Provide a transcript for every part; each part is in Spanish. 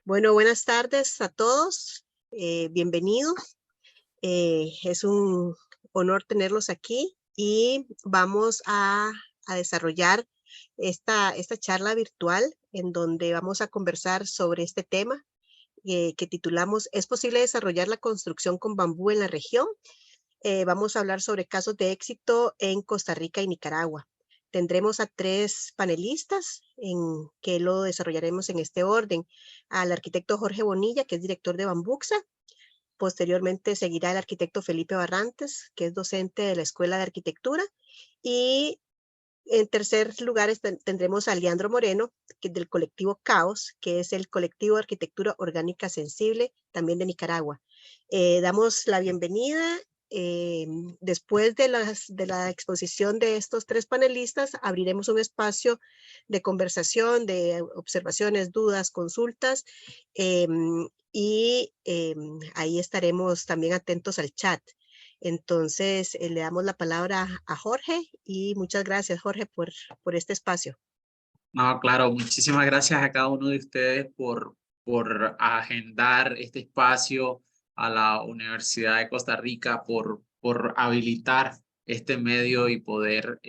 Bueno, buenas tardes a todos. Bienvenidos. Es un honor tenerlos aquí y vamos a desarrollar esta charla virtual en donde vamos a conversar sobre este tema que titulamos ¿Es posible desarrollar la construcción con bambú en la región? Vamos a hablar sobre casos de éxito en Costa Rica y Nicaragua. Tendremos a 3 panelistas en que lo desarrollaremos en este orden. Al arquitecto Jorge Bonilla, que es director de Bambuxa. Posteriormente seguirá el arquitecto Felipe Barrantes, que es docente de la Escuela de Arquitectura. Y en tercer lugar tendremos a Leandro Moreno, que es del colectivo Caos, que es el colectivo de arquitectura orgánica sensible, también de Nicaragua. Damos la bienvenida. Después de la exposición de estos 3 panelistas, abriremos un espacio de conversación, de observaciones, dudas, consultas, y ahí estaremos también atentos al chat. Entonces, le damos la palabra a Jorge y muchas gracias, Jorge, por este espacio. No, claro, muchísimas gracias a cada uno de ustedes por agendar este espacio, a la Universidad de Costa Rica, por habilitar este medio y poder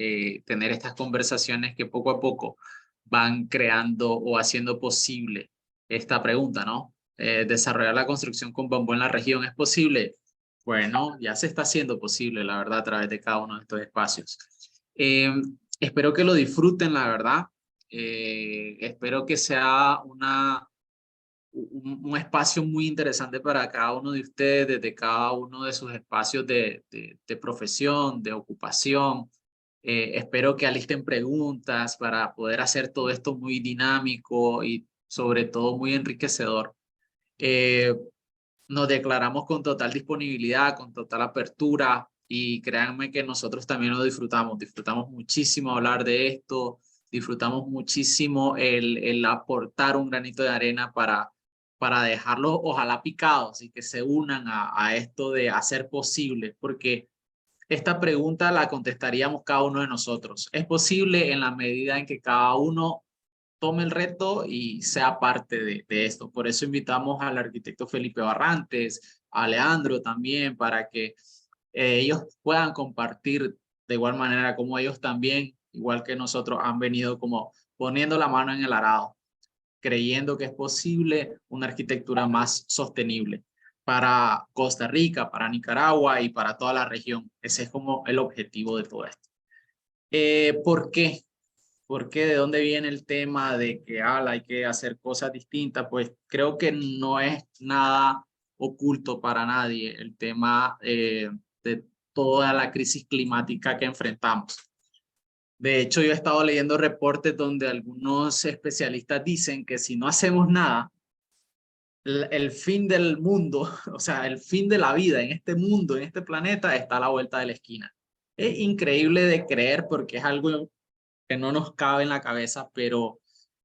tener estas conversaciones que poco a poco van creando o haciendo posible esta pregunta, ¿no? ¿Desarrollar la construcción con bambú en la región es posible? Bueno, ya se está haciendo posible, la verdad, a través de cada uno de estos espacios. Espero que lo disfruten, la verdad. Espero que sea un espacio muy interesante para cada uno de ustedes, desde cada uno de sus espacios de profesión, de ocupación. Espero que alisten preguntas para poder hacer todo esto muy dinámico y sobre todo muy enriquecedor. Eh, Nos declaramos con total disponibilidad, con total apertura y créanme que nosotros también lo disfrutamos muchísimo hablar de esto, disfrutamos muchísimo el aportar un granito de arena para dejarlos ojalá picados y que se unan a esto de hacer posible, porque esta pregunta la contestaríamos cada uno de nosotros. Es posible en la medida en que cada uno tome el reto y sea parte de esto. Por eso invitamos al arquitecto Felipe Barrantes, a Leandro también, para que ellos puedan compartir de igual manera como ellos también, igual que nosotros, han venido como poniendo la mano en el arado, creyendo que es posible una arquitectura más sostenible para Costa Rica, para Nicaragua y para toda la región. Ese es como el objetivo de todo esto. ¿Por qué? ¿Por qué? ¿De dónde viene el tema de que hay que hacer cosas distintas? Pues creo que no es nada oculto para nadie el tema de toda la crisis climática que enfrentamos. De hecho, yo he estado leyendo reportes donde algunos especialistas dicen que si no hacemos nada, el fin del mundo, o sea, el fin de la vida en este mundo, en este planeta, está a la vuelta de la esquina. Es increíble de creer porque es algo que no nos cabe en la cabeza, pero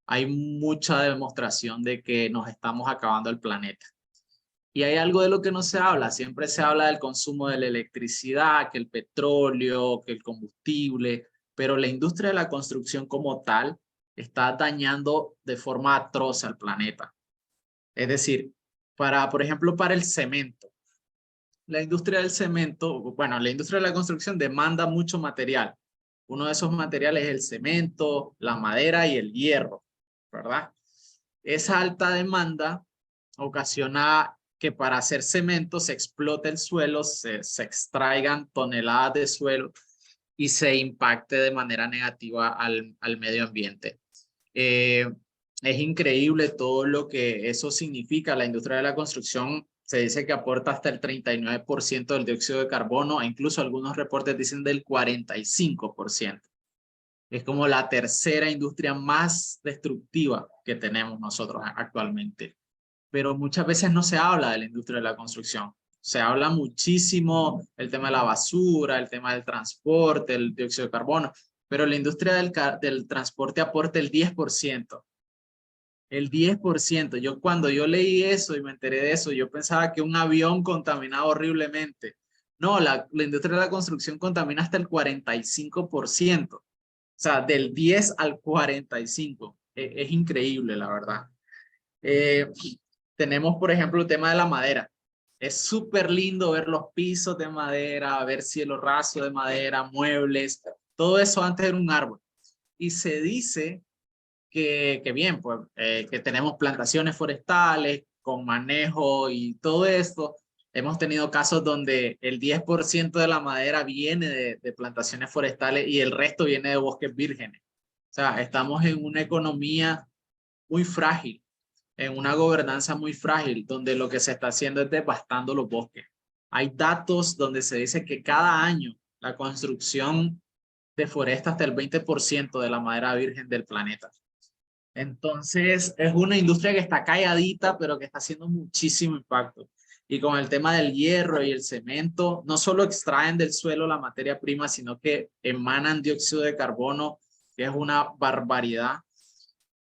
hay mucha demostración de que nos estamos acabando el planeta. Y hay algo de lo que no se habla, siempre se habla del consumo de la electricidad, que el petróleo, que el combustible, pero la industria de la construcción como tal está dañando de forma atroz al planeta. Es decir, por ejemplo, para el cemento. La industria del cemento, bueno, la industria de la construcción demanda mucho material. Uno de esos materiales es el cemento, la madera y el hierro, ¿verdad? Esa alta demanda ocasiona que para hacer cemento se explote el suelo, se extraigan toneladas de suelo y se impacte de manera negativa al medio ambiente. Es increíble todo lo que eso significa. La industria de la construcción se dice que aporta hasta el 39% del dióxido de carbono e incluso algunos reportes dicen del 45%. Es como la tercera industria más destructiva que tenemos nosotros actualmente. Pero muchas veces no se habla de la industria de la construcción. Se habla muchísimo el tema de la basura, el tema del transporte, el dióxido de carbono, pero la industria del transporte aporta el 10%. El 10%. Cuando yo leí eso y me enteré de eso, yo pensaba que un avión contaminaba horriblemente. No, la industria de la construcción contamina hasta el 45%. O sea, del 10 al 45. Es increíble, la verdad. tenemos, por ejemplo, el tema de la madera. Es súper lindo ver los pisos de madera, ver cielo raso de madera, muebles, todo eso antes era un árbol. Y se dice que bien, pues que tenemos plantaciones forestales con manejo y todo esto. Hemos tenido casos donde el 10% de la madera viene de plantaciones forestales y el resto viene de bosques vírgenes. O sea, estamos en una economía muy frágil, en una gobernanza muy frágil, donde lo que se está haciendo es devastando los bosques. Hay datos donde se dice que cada año la construcción deforesta hasta el 20% de la madera virgen del planeta. Entonces, es una industria que está calladita, pero que está haciendo muchísimo impacto. Y con el tema del hierro y el cemento, no solo extraen del suelo la materia prima, sino que emanan dióxido de carbono, que es una barbaridad.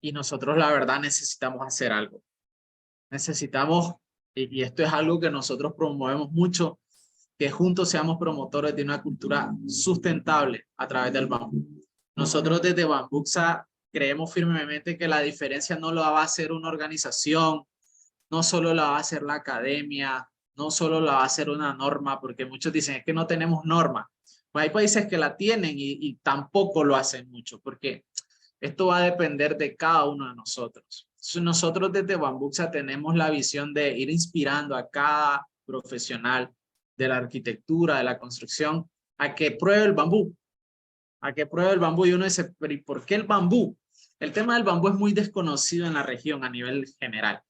Y nosotros, la verdad, necesitamos hacer algo. Necesitamos, y esto es algo que nosotros promovemos mucho, que juntos seamos promotores de una cultura sustentable a través del bambú. Nosotros desde Bambuxa creemos firmemente que la diferencia no lo va a hacer una organización, no solo la va a hacer la academia, no solo la va a hacer una norma, porque muchos dicen es que no tenemos norma. Pues hay países que la tienen y tampoco lo hacen mucho, porque esto va a depender de cada uno de nosotros. Nosotros desde Bambuxa tenemos la visión de ir inspirando a cada profesional de la arquitectura, de la construcción, a que pruebe el bambú, a que pruebe el bambú. Y uno dice, pero ¿y por qué el bambú? El tema del bambú es muy desconocido en la región a nivel general.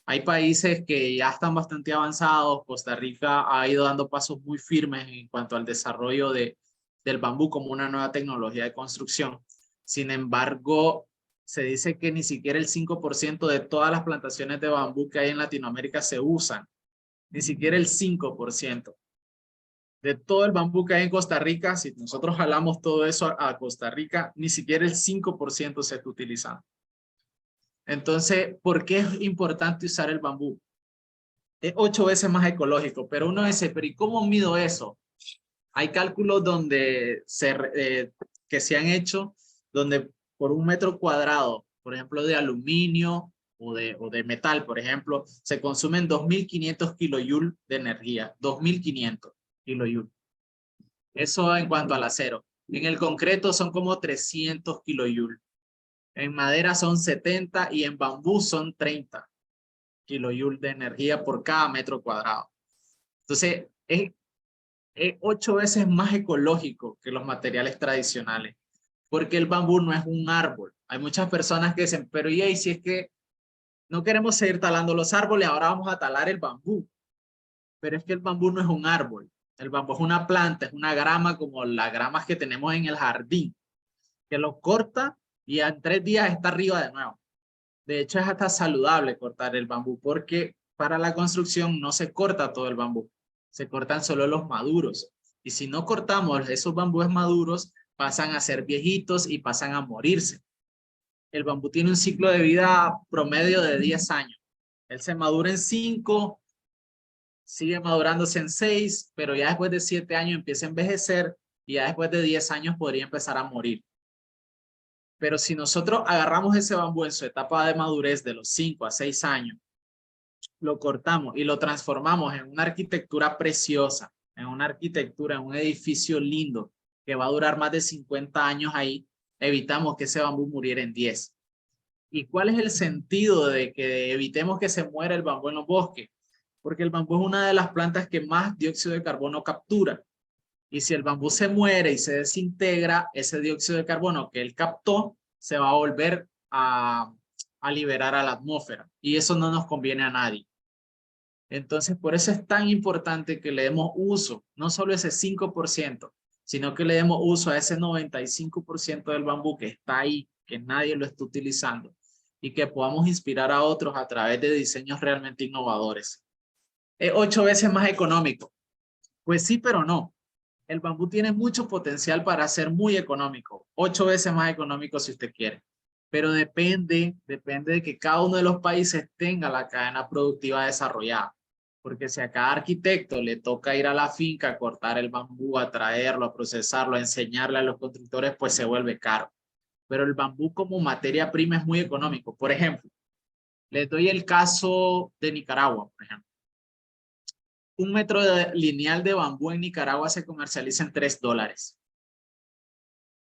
Hay países que ya están bastante avanzados. Costa Rica ha ido dando pasos muy firmes en cuanto al desarrollo del bambú como una nueva tecnología de construcción. Sin embargo, se dice que ni siquiera el 5% de todas las plantaciones de bambú que hay en Latinoamérica se usan. Ni siquiera el 5% de todo el bambú que hay en Costa Rica. Si nosotros jalamos todo eso a Costa Rica, ni siquiera el 5% se está utilizando. Entonces, ¿por qué es importante usar el bambú? Es 8 veces más ecológico, pero uno dice, pero ¿y cómo mido eso? Hay cálculos que se han hecho donde por 1 metro cuadrado, por ejemplo, de aluminio o de metal, por ejemplo, se consumen 2.500 kilojoule de energía, 2.500 kilojoule. Eso en cuanto al acero. En el concreto son como 300 kilojoule. En madera son 70 y en bambú son 30 kilojoule de energía por cada metro cuadrado. Entonces, es 8 veces más ecológico que los materiales tradicionales, porque el bambú no es un árbol. Hay muchas personas que dicen, pero y si es que no queremos seguir talando los árboles, ahora vamos a talar el bambú. Pero es que el bambú no es un árbol. El bambú es una planta, es una grama como las gramas que tenemos en el jardín, que lo corta y en 3 días está arriba de nuevo. De hecho, es hasta saludable cortar el bambú porque para la construcción no se corta todo el bambú, se cortan solo los maduros. Y si no cortamos esos bambúes maduros, pasan a ser viejitos y pasan a morirse. El bambú tiene un ciclo de vida promedio de 10 años. Él se madura en 5, sigue madurándose en 6, pero ya después de 7 años empieza a envejecer y ya después de 10 años podría empezar a morir. Pero si nosotros agarramos ese bambú en su etapa de madurez de los 5 a 6 años, lo cortamos y lo transformamos en una arquitectura preciosa, en una arquitectura, en un edificio lindo que va a durar más de 50 años ahí, evitamos que ese bambú muriera en 10. ¿Y cuál es el sentido de que evitemos que se muera el bambú en los bosques? Porque el bambú es una de las plantas que más dióxido de carbono captura. Y si el bambú se muere y se desintegra, ese dióxido de carbono que él captó se va a volver a liberar a la atmósfera. Y eso no nos conviene a nadie. Entonces, por eso es tan importante que le demos uso, no solo ese 5%, sino que le demos uso a ese 95% del bambú que está ahí, que nadie lo está utilizando, y que podamos inspirar a otros a través de diseños realmente innovadores. Es 8 veces más económico. Pues sí, pero no. El bambú tiene mucho potencial para ser muy económico, 8 veces más económico si usted quiere. Pero depende de que cada uno de los países tenga la cadena productiva desarrollada. Porque si a cada arquitecto le toca ir a la finca, a cortar el bambú, a traerlo, a procesarlo, a enseñarle a los constructores, pues se vuelve caro. Pero el bambú como materia prima es muy económico. Por ejemplo, Les doy el caso de Nicaragua, por ejemplo. Un metro lineal de bambú en Nicaragua se comercializa en $3.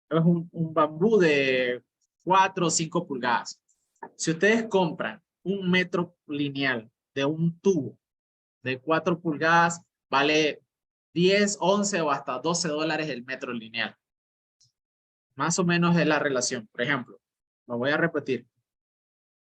Es un bambú de 4 o 5 pulgadas. Si ustedes compran un metro lineal de un tubo de 4 pulgadas, vale 10, 11 o hasta $12 el metro lineal. Más o menos es la relación. Por ejemplo, lo voy a repetir.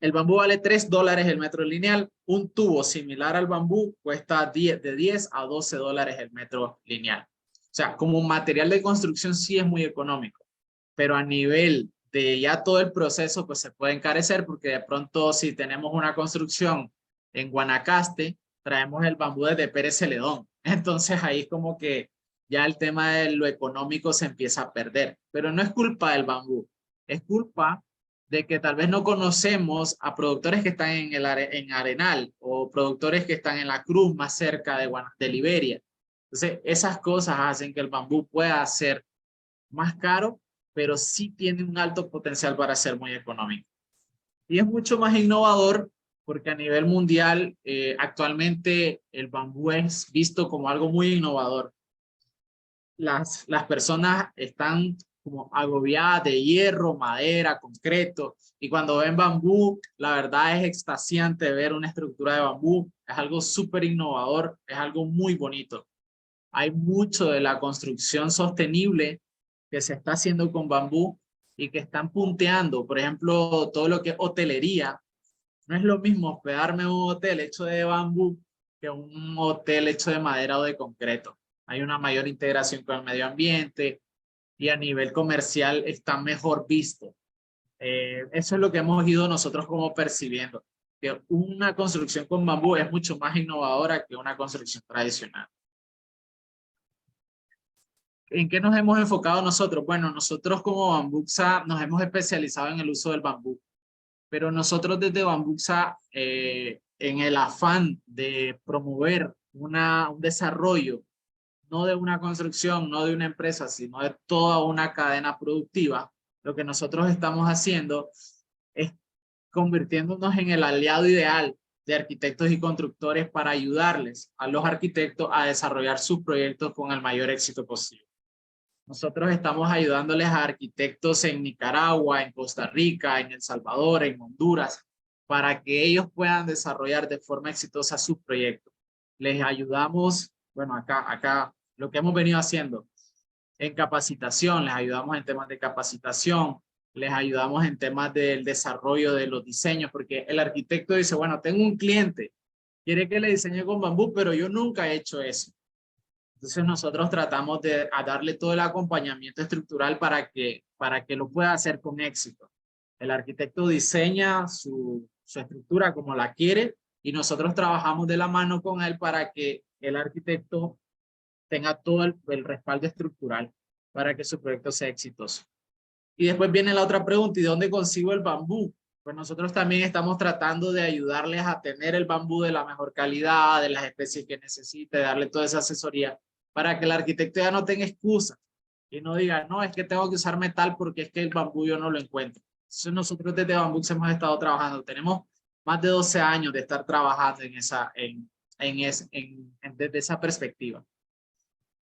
El bambú vale $3 el metro lineal. Un tubo similar al bambú cuesta de 10 a $12 el metro lineal. O sea, como material de construcción sí es muy económico, pero a nivel de ya todo el proceso, pues se puede encarecer porque de pronto si tenemos una construcción en Guanacaste, traemos el bambú desde Pérez Celedón. Entonces ahí como que ya el tema de lo económico se empieza a perder. Pero no es culpa del bambú, es culpa de que tal vez no conocemos a productores que están en Arenal o productores que están en la Cruz más cerca de Liberia. Entonces esas cosas hacen que el bambú pueda ser más caro, pero sí tiene un alto potencial para ser muy económico. Y es mucho más innovador porque a nivel mundial actualmente el bambú es visto como algo muy innovador. Las personas están como agobiadas de hierro, madera, concreto, y cuando ven bambú, la verdad es extasiante ver una estructura de bambú. Es algo súper innovador, es algo muy bonito. Hay mucho de la construcción sostenible que se está haciendo con bambú y que están punteando. Por ejemplo, todo lo que es hotelería. No es lo mismo hospedarme en un hotel hecho de bambú que un hotel hecho de madera o de concreto. Hay una mayor integración con el medio ambiente y a nivel comercial está mejor visto. Eso es lo que hemos ido nosotros como percibiendo, que una construcción con bambú es mucho más innovadora que una construcción tradicional. ¿En qué nos hemos enfocado nosotros? Bueno, nosotros como Bambuxa nos hemos especializado en el uso del bambú, pero nosotros desde Bambuxa, en el afán de promover un desarrollo, no de una construcción, no de una empresa, sino de toda una cadena productiva, lo que nosotros estamos haciendo es convirtiéndonos en el aliado ideal de arquitectos y constructores para ayudarles a los arquitectos a desarrollar sus proyectos con el mayor éxito posible. Nosotros estamos ayudándoles a arquitectos en Nicaragua, en Costa Rica, en El Salvador, en Honduras, para que ellos puedan desarrollar de forma exitosa sus proyectos. Les ayudamos, bueno, acá lo que hemos venido haciendo en capacitación, les ayudamos en temas de capacitación, les ayudamos en temas del desarrollo de los diseños, porque el arquitecto dice, bueno, tengo un cliente, quiere que le diseñe con bambú, pero yo nunca he hecho eso. Entonces nosotros tratamos de darle todo el acompañamiento estructural para que lo pueda hacer con éxito. El arquitecto diseña su estructura como la quiere y nosotros trabajamos de la mano con él para que el arquitecto tenga todo el respaldo estructural para que su proyecto sea exitoso. Y después viene la otra pregunta, ¿y dónde consigo el bambú? Pues nosotros también estamos tratando de ayudarles a tener el bambú de la mejor calidad, de las especies que necesite, darle toda esa asesoría para que el arquitecto ya no tenga excusa y no diga, no, es que tengo que usar metal porque es que el bambú yo no lo encuentro. Entonces nosotros desde Bambuxa hemos estado trabajando, tenemos más de 12 años de estar trabajando desde esa perspectiva.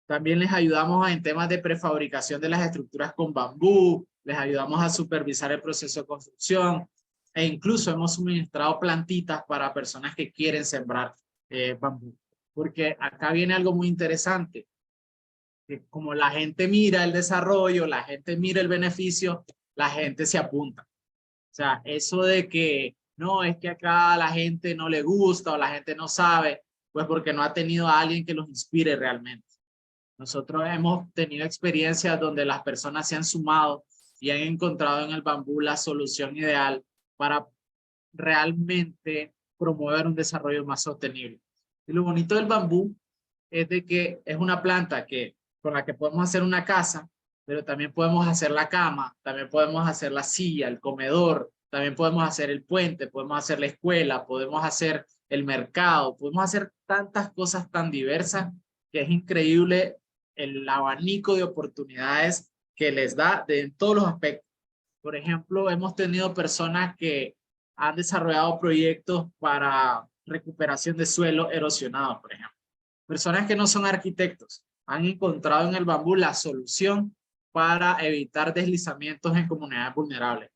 También les ayudamos en temas de prefabricación de las estructuras con bambú, les ayudamos a supervisar el proceso de construcción e incluso hemos suministrado plantitas para personas que quieren sembrar bambú. Porque acá viene algo muy interesante, que como la gente mira el desarrollo, la gente mira el beneficio, la gente se apunta. O sea, eso de que no, es que acá a la gente no le gusta o la gente no sabe, pues porque no ha tenido a alguien que los inspire realmente. Nosotros hemos tenido experiencias donde las personas se han sumado y han encontrado en el bambú la solución ideal para realmente promover un desarrollo más sostenible. Y lo bonito del bambú es de que es una planta con la que podemos hacer una casa, pero también podemos hacer la cama, también podemos hacer la silla, el comedor, también podemos hacer el puente, podemos hacer la escuela, podemos hacer el mercado, podemos hacer tantas cosas tan diversas que es increíble el abanico de oportunidades que les da en todos los aspectos. Por ejemplo, hemos tenido personas que han desarrollado proyectos para recuperación de suelo erosionado, por ejemplo. Personas que no son arquitectos han encontrado en el bambú la solución para evitar deslizamientos en comunidades vulnerables.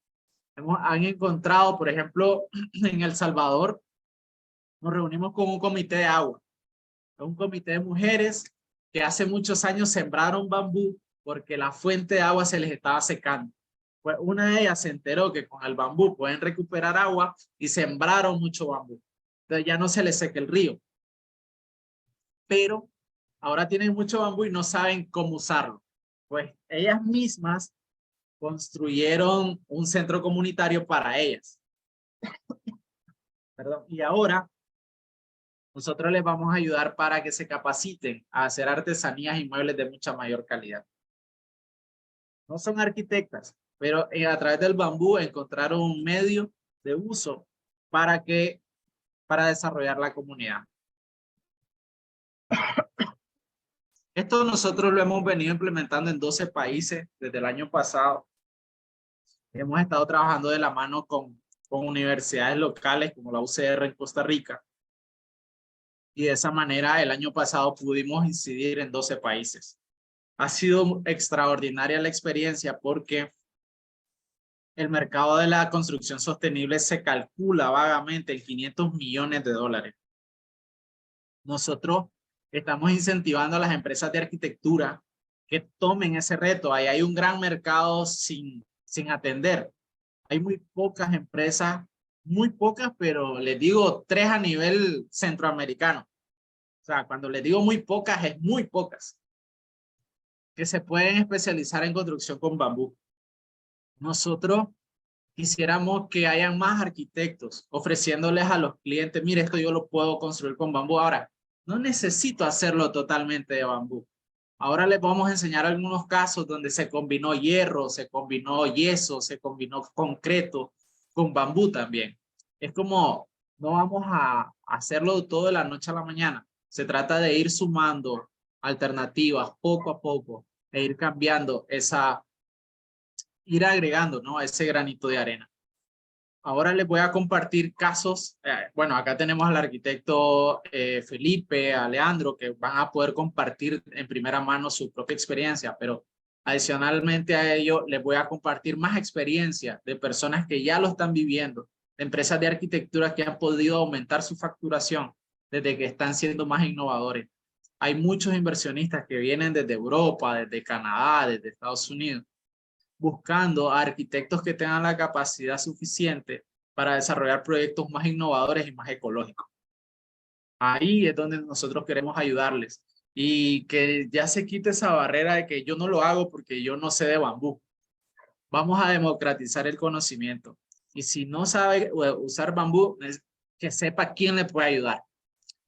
Han encontrado, por ejemplo, en El Salvador, nos reunimos con un comité de agua, un comité de mujeres que hace muchos años sembraron bambú porque la fuente de agua se les estaba secando. Pues una de ellas se enteró que con el bambú pueden recuperar agua y sembraron mucho bambú. Entonces ya no se les seca el río. Pero ahora tienen mucho bambú y no saben cómo usarlo. Pues ellas mismas construyeron un centro comunitario para ellas. Perdón. Y ahora nosotros les vamos a ayudar para que se capaciten a hacer artesanías y muebles de mucha mayor calidad. No son arquitectas, pero a través del bambú encontraron un medio de uso para desarrollar la comunidad. Esto nosotros lo hemos venido implementando en 12 países desde el año pasado. Hemos estado trabajando de la mano con universidades locales como la UCR en Costa Rica. Y de esa manera el año pasado pudimos incidir en 12 países. Ha sido extraordinaria la experiencia porque el mercado de la construcción sostenible se calcula vagamente en 500 millones de dólares. Nosotros estamos incentivando a las empresas de arquitectura que tomen ese reto. Ahí hay un gran mercado sin atender. Hay muy pocas empresas, muy pocas, pero les digo 3 a nivel centroamericano. O sea, cuando les digo muy pocas, es muy pocas, que se pueden especializar en construcción con bambú. Nosotros quisiéramos que hayan más arquitectos ofreciéndoles a los clientes, mire, esto yo lo puedo construir con bambú. Ahora, no necesito hacerlo totalmente de bambú. Ahora les vamos a enseñar algunos casos donde se combinó hierro, se combinó yeso, se combinó concreto con bambú también. Es como, no vamos a hacerlo todo de la noche a la mañana. Se trata de ir sumando alternativas poco a poco e ir cambiando ir agregando, ¿no?, ese granito de arena. Ahora les voy a compartir casos. Bueno, acá tenemos al arquitecto Felipe, a Leandro, que van a poder compartir en primera mano su propia experiencia, pero adicionalmente a ello les voy a compartir más experiencia de personas que ya lo están viviendo, de empresas de arquitectura que han podido aumentar su facturación desde que están siendo más innovadores. Hay muchos inversionistas que vienen desde Europa, desde Canadá, desde Estados Unidos, buscando a arquitectos que tengan la capacidad suficiente para desarrollar proyectos más innovadores y más ecológicos. Ahí es donde nosotros queremos ayudarles y que ya se quite esa barrera de que yo no lo hago porque yo no sé de bambú. Vamos a democratizar el conocimiento y si no sabe usar bambú, que sepa quién le puede ayudar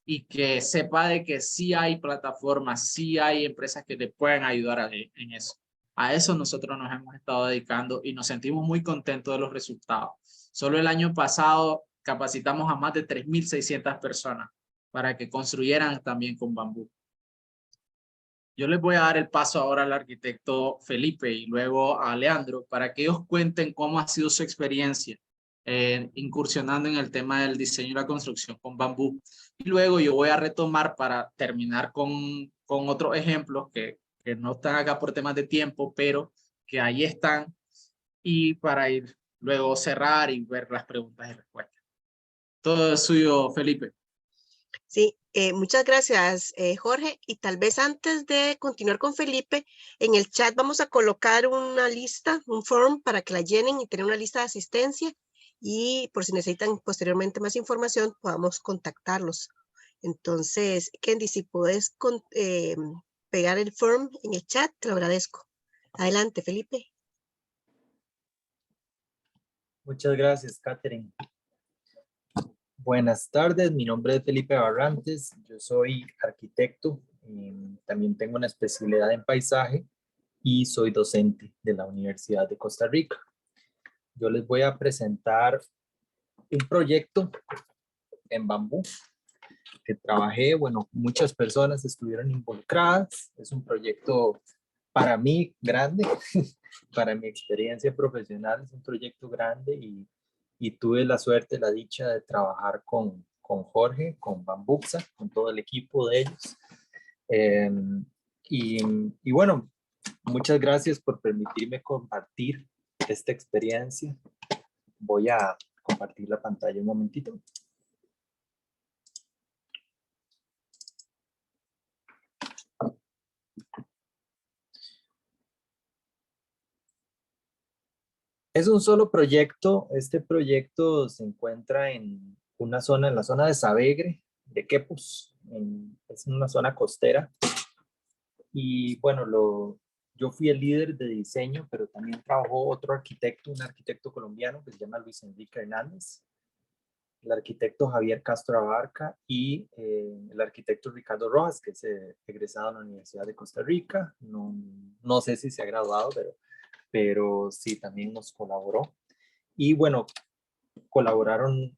y que sepa de que sí hay plataformas, sí hay empresas que te pueden ayudar en eso. A eso nosotros nos hemos estado dedicando y nos sentimos muy contentos de los resultados. Solo el año pasado capacitamos a más de 3.600 personas para que construyeran también con bambú. Yo les voy a dar el paso ahora al arquitecto Felipe y luego a Leandro para que ellos cuenten cómo ha sido su experiencia incursionando en el tema del diseño y la construcción con bambú. Y luego yo voy a retomar para terminar con otros ejemplos que no están acá por temas de tiempo, pero que ahí están, y para ir luego cerrar y ver las preguntas y respuestas. Todo es suyo, Felipe. Sí, muchas gracias, Jorge. Y tal vez antes de continuar con Felipe, en el chat vamos a colocar una lista, un form para que la llenen y tener una lista de asistencia. Y por si necesitan posteriormente más información, podamos contactarlos. Entonces, Kendi, si puedes pegar el form en el chat, te lo agradezco. Adelante, Felipe. Muchas gracias, Catherine. Buenas tardes, mi nombre es Felipe Barrantes, yo soy arquitecto, también tengo una especialidad en paisaje y soy docente de la Universidad de Costa Rica. Yo les voy a presentar un proyecto en bambú que trabajé, bueno, muchas personas estuvieron involucradas, es un proyecto para mí grande, para mi experiencia profesional es un proyecto grande y tuve la suerte, la dicha de trabajar con Jorge, con Bambuxa, con todo el equipo de ellos. Y bueno, muchas gracias por permitirme compartir esta experiencia. Voy a compartir la pantalla un momentito. Es un solo proyecto. Este proyecto se encuentra en una zona, en la zona de Savegre, de Quepos. Es una zona costera. Y bueno, yo fui el líder de diseño, pero también trabajó otro arquitecto, un arquitecto colombiano que se llama Luis Enrique Hernández, el arquitecto Javier Castro Abarca y el arquitecto Ricardo Rojas, que es egresado de la Universidad de Costa Rica. No sé si se ha graduado, pero sí, también nos colaboró. Y bueno, colaboraron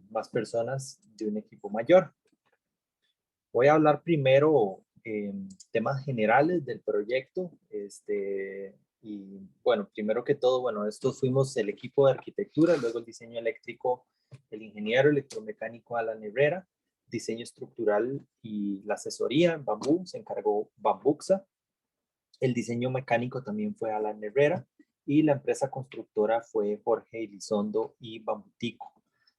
más personas de un equipo mayor. Voy a hablar primero temas generales del proyecto. Y bueno, primero que todo, bueno, estos fuimos el equipo de arquitectura, luego el diseño eléctrico, el ingeniero electromecánico Alan Herrera, diseño estructural y la asesoría en Bambú, se encargó Bambuxa. El diseño mecánico también fue Alan Herrera y la empresa constructora fue Jorge Elizondo y Bambutico.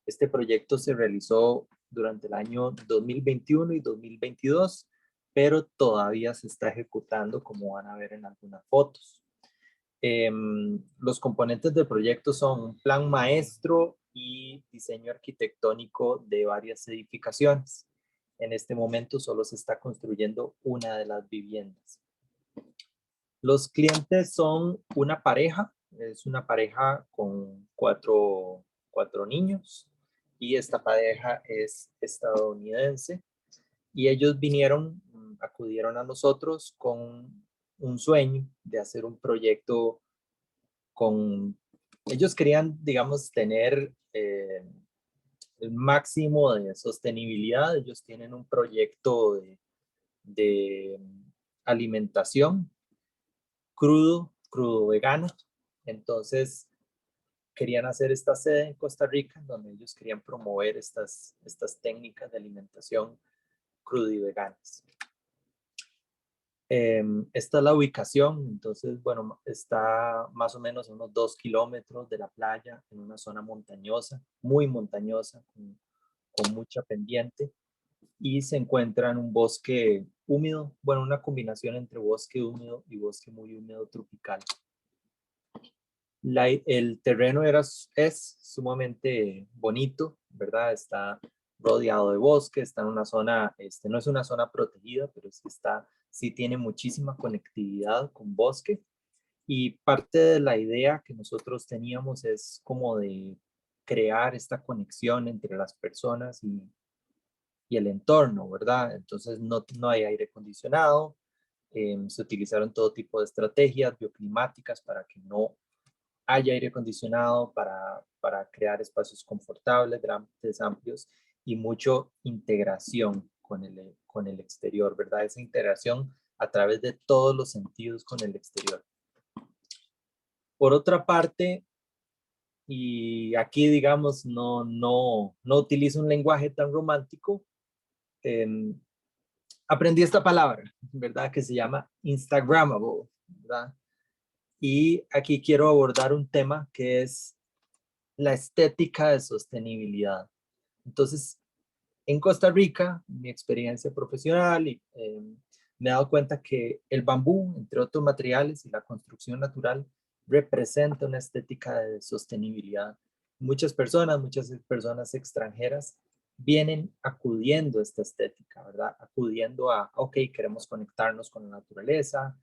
Este proyecto se realizó durante el año 2021 y 2022, pero todavía se está ejecutando, como van a ver en algunas fotos. Los componentes del proyecto son un plan maestro y diseño arquitectónico de varias edificaciones. En este momento solo se está construyendo una de las viviendas. Los clientes son una pareja, es una pareja con cuatro niños y esta pareja es estadounidense y ellos acudieron a nosotros con un sueño de hacer un proyecto ellos querían, digamos, tener el máximo de sostenibilidad. Ellos tienen un proyecto de alimentación crudo vegano. Entonces querían hacer esta sede en Costa Rica donde ellos querían promover estas técnicas de alimentación crudo y veganas. Esta es la ubicación. Entonces, bueno, está más o menos a unos 2 kilómetros de la playa, en una zona montañosa, muy montañosa, con mucha pendiente, y se encuentra en un bosque húmedo, bueno, una combinación entre bosque húmedo y bosque muy húmedo tropical. El terreno es sumamente bonito, ¿verdad? Está rodeado de bosque, está en una zona, no es una zona protegida, pero sí tiene muchísima conectividad con bosque. Y parte de la idea que nosotros teníamos es como de crear esta conexión entre las personas y el entorno, ¿verdad? Entonces no hay aire acondicionado, se utilizaron todo tipo de estrategias bioclimáticas para que no haya aire acondicionado, para crear espacios confortables, grandes, amplios y mucha integración con el exterior, ¿verdad? Esa integración a través de todos los sentidos con el exterior. Por otra parte, y aquí digamos no utilizo un lenguaje tan romántico, aprendí esta palabra, ¿verdad? Que se llama Instagrammable, ¿verdad? Y aquí quiero abordar un tema que es la estética de sostenibilidad. Entonces, en Costa Rica, mi experiencia profesional, me he dado cuenta que el bambú, entre otros materiales, y la construcción natural representa una estética de sostenibilidad. Muchas personas extranjeras vienen acudiendo a esta estética, ¿verdad? Acudiendo ok, queremos conectarnos con la naturaleza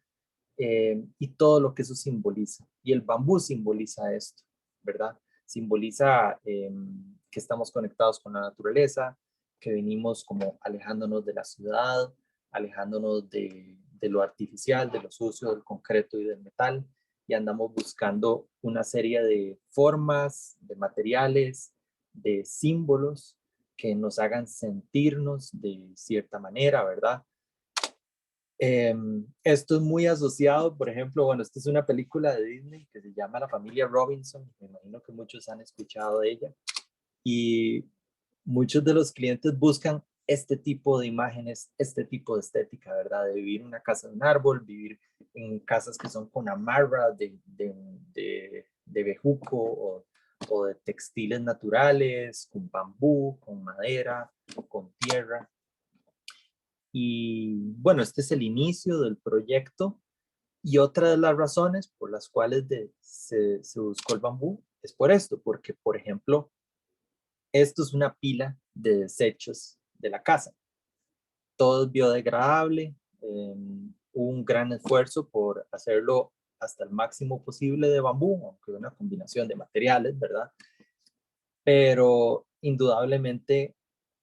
y todo lo que eso simboliza. Y el bambú simboliza esto, ¿verdad? Simboliza que estamos conectados con la naturaleza, que venimos como alejándonos de la ciudad, alejándonos de lo artificial, de lo sucio, del concreto y del metal, y andamos buscando una serie de formas, de materiales, de símbolos que nos hagan sentirnos de cierta manera, ¿verdad? Esto es muy asociado, por ejemplo, bueno, esta es una película de Disney que se llama La familia Robinson, me imagino que muchos han escuchado de ella, y muchos de los clientes buscan este tipo de imágenes, este tipo de estética, ¿verdad? De vivir en una casa de un árbol, vivir en casas que son con amarra de bejuco o de textiles naturales, con bambú, con madera, con tierra. Y bueno, este es el inicio del proyecto y otra de las razones por las cuales se buscó el bambú es por esto, porque por ejemplo, esto es una pila de desechos de la casa. Todo es biodegradable, hubo un gran esfuerzo por hacerlo hasta el máximo posible de bambú, aunque una combinación de materiales, ¿verdad? Pero indudablemente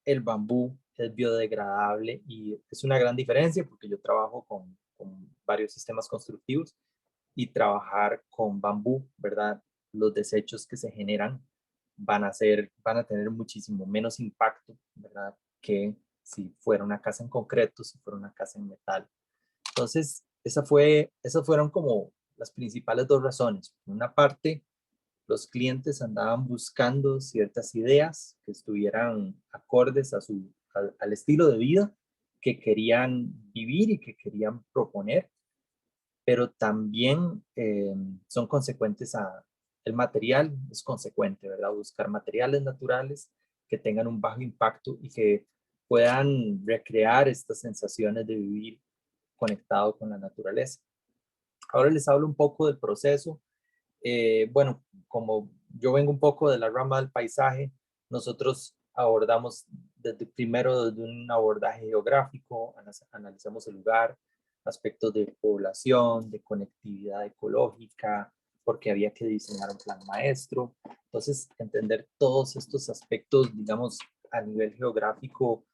el bambú es biodegradable y es una gran diferencia porque yo trabajo con varios sistemas constructivos y trabajar con bambú, ¿verdad? Los desechos que se generan van a tener muchísimo menos impacto, ¿verdad? Que si fuera una casa en concreto, si fuera una casa en metal. Entonces, esas fueron como las principales dos razones. Por una parte, los clientes andaban buscando ciertas ideas que estuvieran acordes al estilo de vida que querían vivir y que querían proponer, pero también son consecuentes el material es consecuente, ¿verdad? Buscar materiales naturales que tengan un bajo impacto y que puedan recrear estas sensaciones de vivir conectado con la naturaleza. Ahora les hablo un poco del proceso. Bueno, como yo vengo un poco de la rama del paisaje, nosotros abordamos primero desde un abordaje geográfico, analizamos el lugar, aspectos de población, de conectividad ecológica, porque había que diseñar un plan maestro. Entonces, entender todos estos aspectos, digamos, a nivel geográfico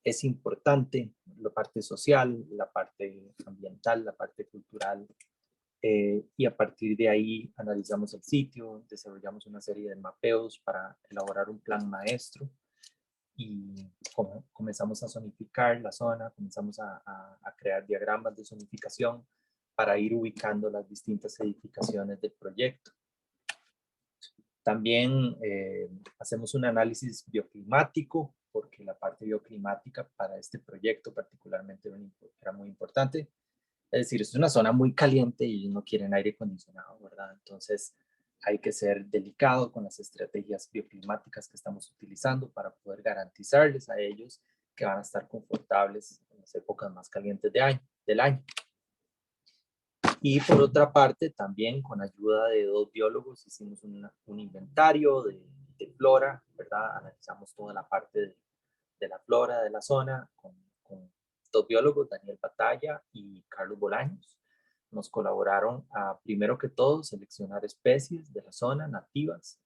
es importante, la parte social, la parte ambiental, la parte cultural, y a partir de ahí analizamos el sitio, desarrollamos una serie de mapeos para elaborar un plan maestro y comenzamos a zonificar la zona, comenzamos a crear diagramas de zonificación para ir ubicando las distintas edificaciones del proyecto. También hacemos un análisis bioclimático, porque la parte bioclimática para este proyecto particularmente era muy importante. Es decir, es una zona muy caliente y ellos no quieren aire acondicionado, ¿verdad? Entonces hay que ser delicado con las estrategias bioclimáticas que estamos utilizando para poder garantizarles a ellos que van a estar confortables en las épocas más calientes del año. Y por otra parte, también con ayuda de dos biólogos hicimos un inventario de flora, ¿verdad? Analizamos toda la parte de la flora de la zona con dos biólogos, Daniel Batalla y Carlos Bolaños. Nos colaboraron a, primero que todo, seleccionar especies de la zona nativas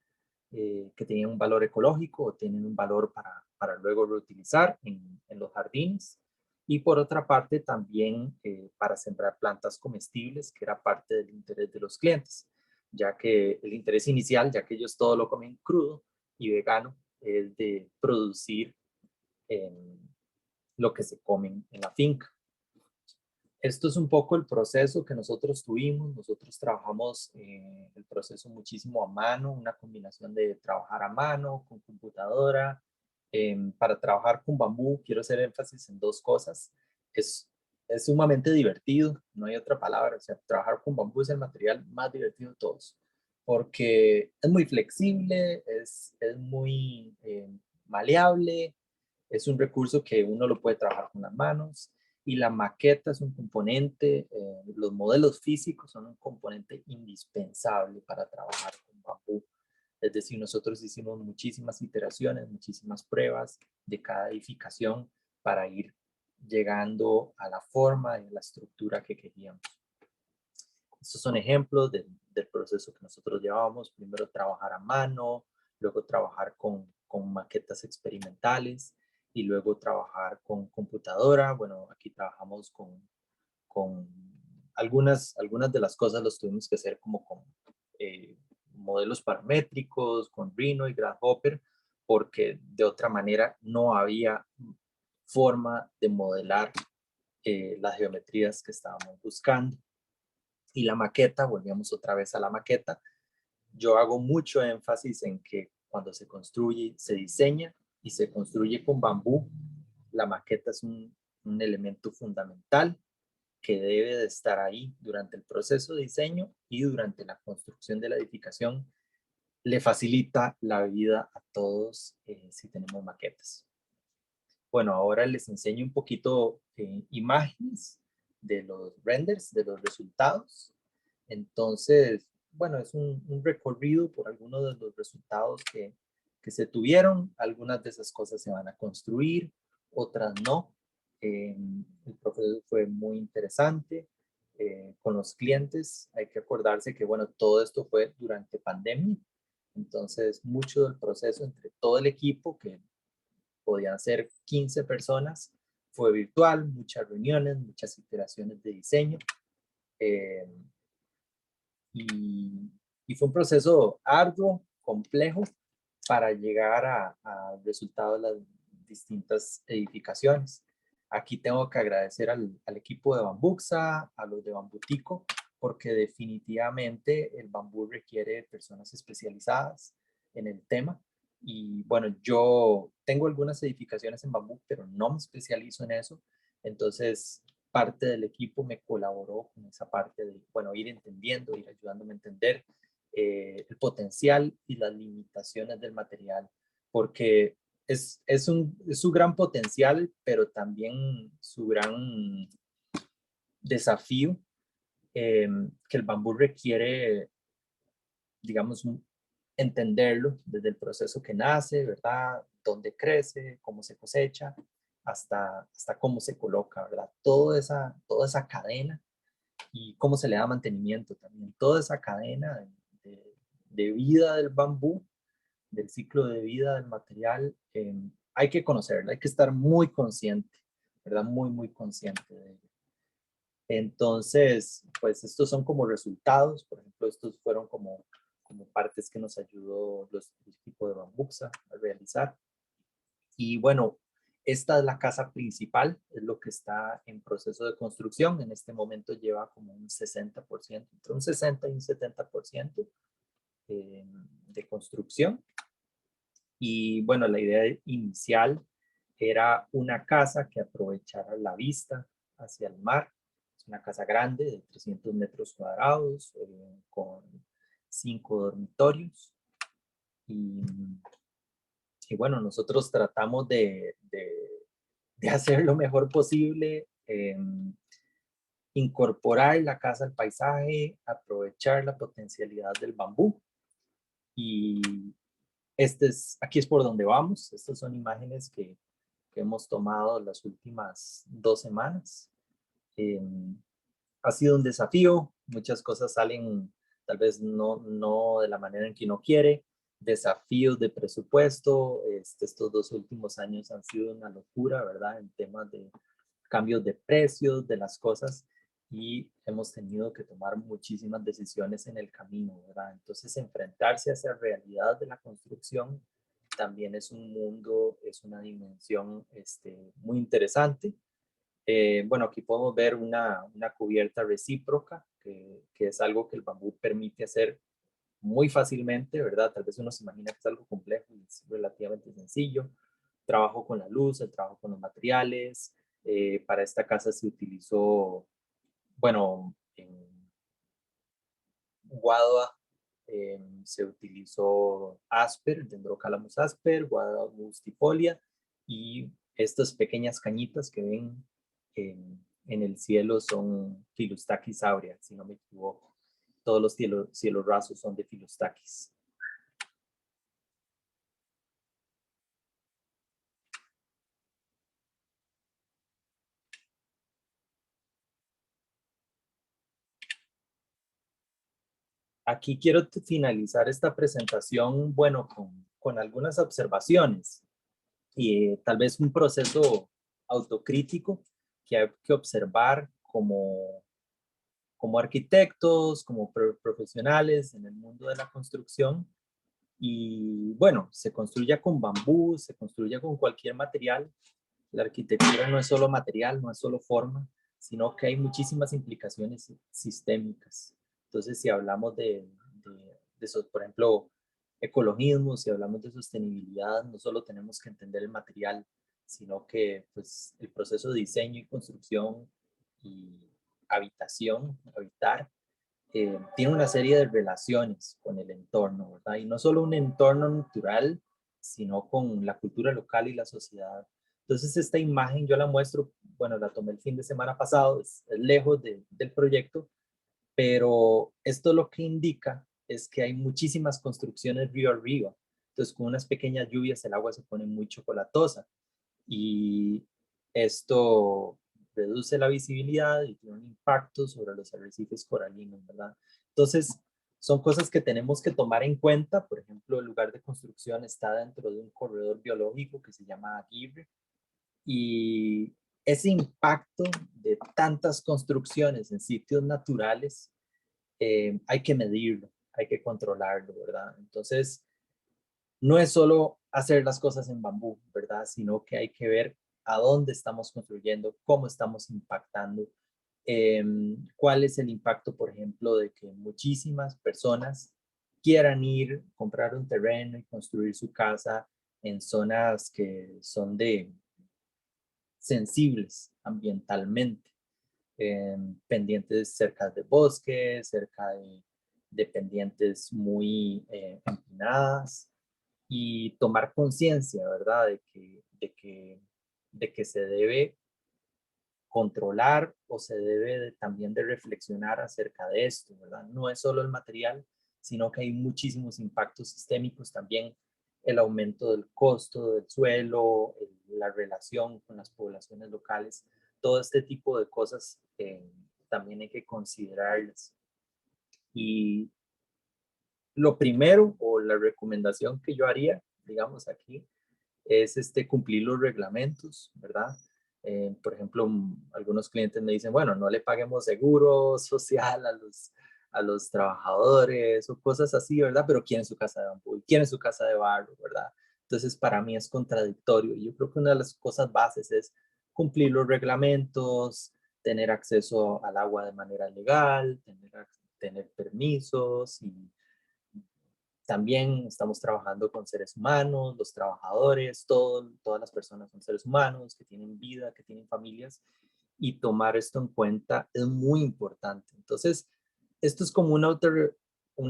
que tenían un valor ecológico o tienen un valor para luego reutilizar en los jardines. Y por otra parte, también para sembrar plantas comestibles, que era parte del interés de los clientes, ya que el interés inicial, ya que ellos todo lo comen crudo y vegano, es de producir lo que se comen en la finca. Esto es un poco el proceso que nosotros tuvimos. Nosotros trabajamos el proceso muchísimo a mano, una combinación de trabajar a mano, con computadora. Para trabajar con bambú, quiero hacer énfasis en dos cosas. Es sumamente divertido, no hay otra palabra. O sea, trabajar con bambú es el material más divertido de todos, porque es muy flexible, es muy maleable, es un recurso que uno lo puede trabajar con las manos y la maqueta es un componente, los modelos físicos son un componente indispensable para trabajar con bambú. Es decir, nosotros hicimos muchísimas iteraciones, muchísimas pruebas de cada edificación para ir llegando a la forma y a la estructura que queríamos. Estos son ejemplos del proceso que nosotros llevábamos. Primero trabajar a mano, luego trabajar con maquetas experimentales y luego trabajar con computadora. Bueno, aquí trabajamos con algunas de las cosas los tuvimos que hacer como con modelos paramétricos, con Rhino y Grasshopper, porque de otra manera no había forma de modelar las geometrías que estábamos buscando. Y la maqueta, volvíamos otra vez a la maqueta. Yo hago mucho énfasis en que cuando se construye, se diseña y se construye con bambú, la maqueta es un elemento fundamental que debe de estar ahí durante el proceso de diseño y durante la construcción de la edificación. Le facilita la vida a todos si tenemos maquetas. Bueno, ahora les enseño un poquito imágenes de los renders, de los resultados. Entonces, bueno, es un recorrido por algunos de los resultados que se tuvieron. Algunas de esas cosas se van a construir, otras no. El proceso fue muy interesante con los clientes. Hay que acordarse que, bueno, todo esto fue durante pandemia. Entonces, mucho del proceso entre todo el equipo, que podían ser 15 personas, fue virtual, muchas reuniones, muchas iteraciones de diseño. Y fue un proceso arduo, complejo, para llegar al resultado de las distintas edificaciones. Aquí tengo que agradecer al equipo de Bambuxa, a los de Bambutico, porque definitivamente el bambú requiere personas especializadas en el tema. Y bueno, yo tengo algunas edificaciones en bambú, pero no me especializo en eso. Entonces, parte del equipo me colaboró con esa parte de, bueno, ir entendiendo, ir ayudándome a entender el potencial y las limitaciones del material, porque es su gran potencial, pero también su gran desafío, que el bambú requiere, digamos, entenderlo desde el proceso que nace, ¿verdad? Dónde crece, cómo se cosecha, hasta cómo se coloca, ¿verdad? Toda esa cadena y cómo se le da mantenimiento también. Toda esa cadena de vida del bambú, del ciclo de vida del material, hay que conocerla, hay que estar muy consciente, ¿verdad? Muy, muy consciente de ello. Entonces, pues estos son como resultados. Por ejemplo, estos fueron como partes que nos ayudó el equipo de Bambuxa a realizar. Y bueno, esta es la casa principal, es lo que está en proceso de construcción. En este momento lleva como un 60%, entre un 60 y un 70% de construcción. Y bueno, la idea inicial era una casa que aprovechara la vista hacia el mar. Es una casa grande de 300 metros cuadrados, con 5 dormitorios. Y bueno, nosotros tratamos de hacer lo mejor posible, incorporar la casa al paisaje, aprovechar la potencialidad del bambú. Y aquí es por donde vamos. Estas son imágenes que hemos tomado las últimas 2 semanas. Ha sido un desafío, muchas cosas salen tal vez no de la manera en que uno quiere, desafíos de presupuesto. Estos 2 últimos años han sido una locura, ¿verdad? En temas de cambios de precios de las cosas, y hemos tenido que tomar muchísimas decisiones en el camino, ¿verdad? Entonces, enfrentarse a esa realidad de la construcción también es un mundo, es una dimensión muy interesante. Bueno, aquí podemos ver una cubierta recíproca, que es algo que el bambú permite hacer muy fácilmente, ¿verdad? Tal vez uno se imagina que es algo complejo y es relativamente sencillo. Trabajo con la luz, el trabajo con los materiales. Para esta casa se utilizó, bueno, en Guadua se utilizó Asper, Dendrocalamus asper, Guadua mustifolia, y estas pequeñas cañitas que ven en el cielo son Filostaquis aurea, si no me equivoco. Todos los cielos rasos son de Filostaquis. Aquí quiero finalizar esta presentación, bueno, con algunas observaciones y tal vez un proceso autocrítico que hay que observar como arquitectos, como profesionales en el mundo de la construcción. Y bueno, se construya con bambú, se construya con cualquier material, La arquitectura no es solo material, no es solo forma, sino que hay muchísimas implicaciones sistémicas. Entonces, si hablamos de eso, por ejemplo, ecologismo, si hablamos de sostenibilidad, no solo tenemos que entender el material, sino que pues, el proceso de diseño y construcción y habitación, habitar, tiene una serie de relaciones con el entorno, ¿verdad? Y no solo un entorno natural, sino con la cultura local y la sociedad. Entonces, esta imagen yo la muestro, bueno, la tomé el fin de semana pasado, es lejos del proyecto, pero esto lo que indica es que hay muchísimas construcciones río arriba. Entonces, con unas pequeñas lluvias el agua se pone muy chocolatosa y esto reduce la visibilidad y tiene un impacto sobre los arrecifes coralinos, ¿verdad? Entonces, son cosas que tenemos que tomar en cuenta. Por ejemplo, el lugar de construcción está dentro de un corredor biológico que se llama Aguirre y ese impacto de tantas construcciones en sitios naturales hay que medirlo, hay que controlarlo, ¿verdad? Entonces, no es solo hacer las cosas en bambú, ¿verdad? Sino que hay que ver a dónde estamos construyendo, cómo estamos impactando, cuál es el impacto, por ejemplo, de que muchísimas personas quieran ir, comprar un terreno y construir su casa en zonas que son sensibles ambientalmente, pendientes cerca de bosques, cerca de pendientes muy empinadas, y tomar conciencia, ¿verdad? De que se debe controlar o se debe también de reflexionar acerca de esto, ¿verdad? No es solo el material, sino que hay muchísimos impactos sistémicos también, el aumento del costo del suelo, la relación con las poblaciones locales, todo este tipo de cosas también hay que considerarlas. Y lo primero o la recomendación que yo haría, digamos aquí, es cumplir los reglamentos, ¿verdad? Por ejemplo, algunos clientes me dicen, bueno, no le paguemos seguro social a los trabajadores o cosas así, ¿verdad? Pero quieren su casa de bambú y quieren su casa de barro, ¿verdad? Entonces, para mí es contradictorio. Y yo creo que una de las cosas bases es cumplir los reglamentos, tener acceso al agua de manera legal, tener permisos y también estamos trabajando con seres humanos, los trabajadores, todas las personas son seres humanos que tienen vida, que tienen familias, y tomar esto en cuenta es muy importante. Entonces, esto es como una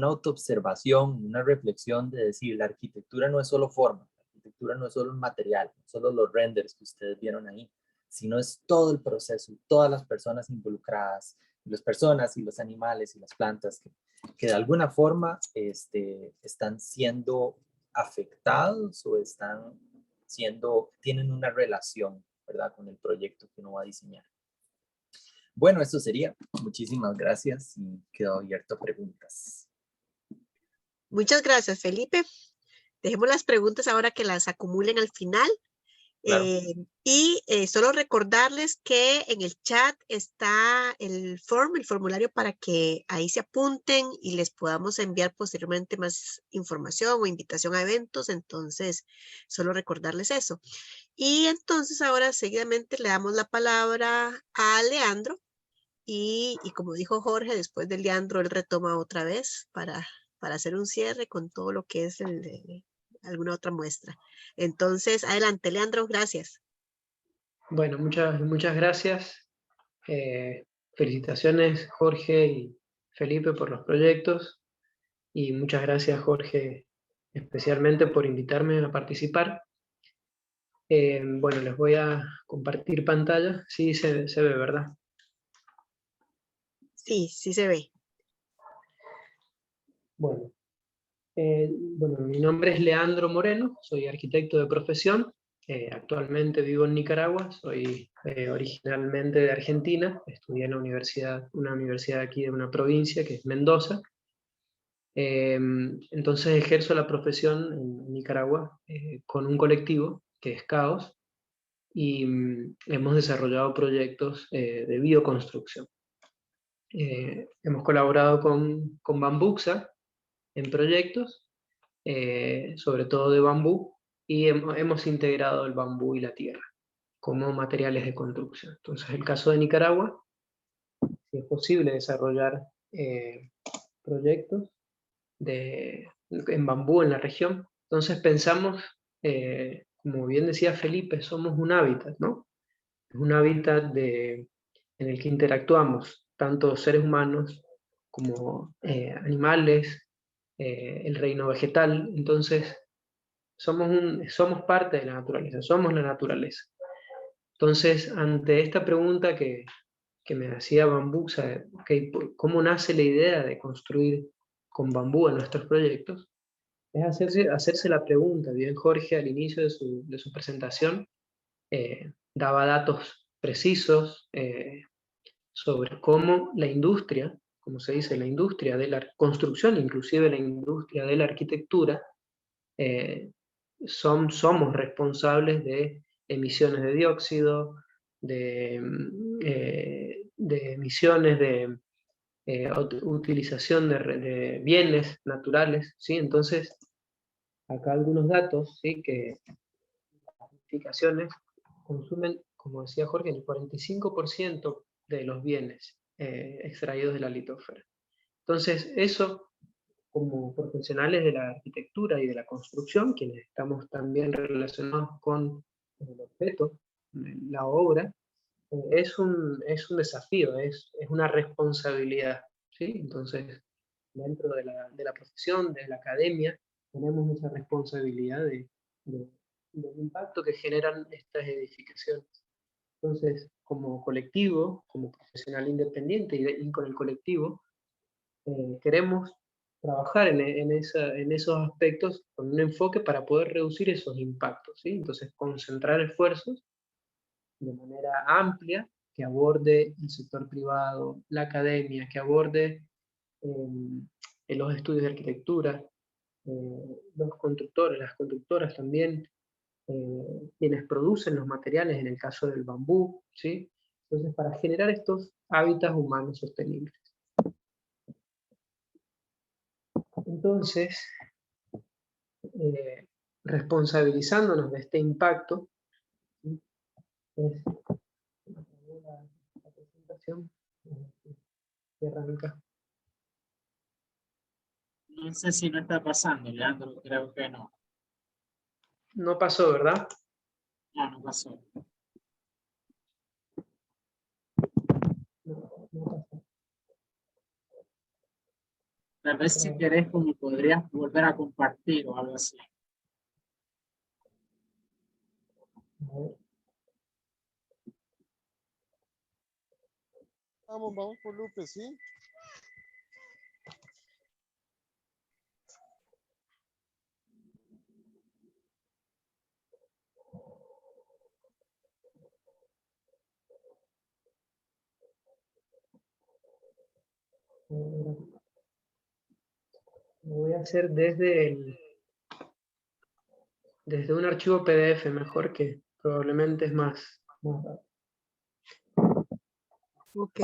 autoobservación, una reflexión de decir, la arquitectura no es solo forma, la arquitectura no es solo un material, no solo los renders que ustedes vieron ahí, sino es todo el proceso, todas las personas involucradas, las personas y los animales y las plantas que de alguna forma están siendo afectados o tienen una relación, ¿verdad? Con el proyecto que uno va a diseñar. Bueno, eso sería. Muchísimas gracias y quedo abierto a preguntas. Muchas gracias, Felipe. Dejemos las preguntas ahora que las acumulen al final. Claro. Solo recordarles que en el chat está el formulario para que ahí se apunten y les podamos enviar posteriormente más información o invitación a eventos. Entonces, solo recordarles eso. Y entonces ahora seguidamente le damos la palabra a Leandro y como dijo Jorge, después de Leandro él retoma otra vez para hacer un cierre con todo lo que es alguna otra muestra. Entonces, adelante, Leandro, gracias. Bueno, muchas gracias. Felicitaciones, Jorge y Felipe, por los proyectos. Y muchas gracias, Jorge, especialmente por invitarme a participar. Bueno, les voy a compartir pantalla. Sí, se ve, ¿verdad? Sí, sí se ve. Bueno, mi nombre es Leandro Moreno, soy arquitecto de profesión. Actualmente vivo en Nicaragua, soy originalmente de Argentina, estudié en una universidad aquí de una provincia que es Mendoza. Entonces ejerzo la profesión en Nicaragua con un colectivo que es Caos y hemos desarrollado proyectos de bioconstrucción. Hemos colaborado con Bambuxa en proyectos, sobre todo de bambú, y hemos integrado el bambú y la tierra como materiales de construcción. Entonces, el caso de Nicaragua, si es posible desarrollar proyectos en bambú en la región. Entonces pensamos, como bien decía Felipe, somos un hábitat, ¿no? Es un hábitat en el que interactuamos, tanto seres humanos como animales, el reino vegetal. Entonces somos parte de la naturaleza, somos la naturaleza. Entonces, ante esta pregunta que me hacía Bambú, okay, ¿cómo nace la idea de construir con bambú en nuestros proyectos? Es hacerse la pregunta. Bien, Jorge al inicio de su presentación daba datos precisos sobre cómo la industria, como se dice, la industria de la construcción, inclusive la industria de la arquitectura, somos responsables de emisiones de dióxido, de emisiones de utilización de bienes naturales, ¿sí? Entonces, acá algunos datos, ¿sí? Que las edificaciones consumen, como decía Jorge, el 45% de los bienes extraídos de la litosfera. Entonces, eso, como profesionales de la arquitectura y de la construcción, quienes estamos también relacionados con el objeto, la obra, es un desafío, es una responsabilidad, ¿sí? Entonces, dentro de la profesión, de la academia, tenemos esa responsabilidad del impacto que generan estas edificaciones. Entonces, como colectivo, como profesional independiente y con el colectivo, queremos trabajar en esos aspectos con un enfoque para poder reducir esos impactos, ¿sí? Entonces, concentrar esfuerzos de manera amplia, que aborde el sector privado, la academia, que aborde en los estudios de arquitectura, los constructores, las constructoras también, quienes producen los materiales, en el caso del bambú, ¿sí? Entonces, para generar estos hábitats humanos sostenibles. Entonces, responsabilizándonos de este impacto, ¿sí? La presentación, arranca. No sé si no está pasando, Leandro, creo que no. No pasó, ¿verdad? No, no pasó. No pasó. Tal vez si querés, como podrías volver a compartir o algo así. A ver. Vamos por Lupe, ¿sí? Lo voy a hacer desde un archivo PDF, mejor, que probablemente es más rápido. Ok.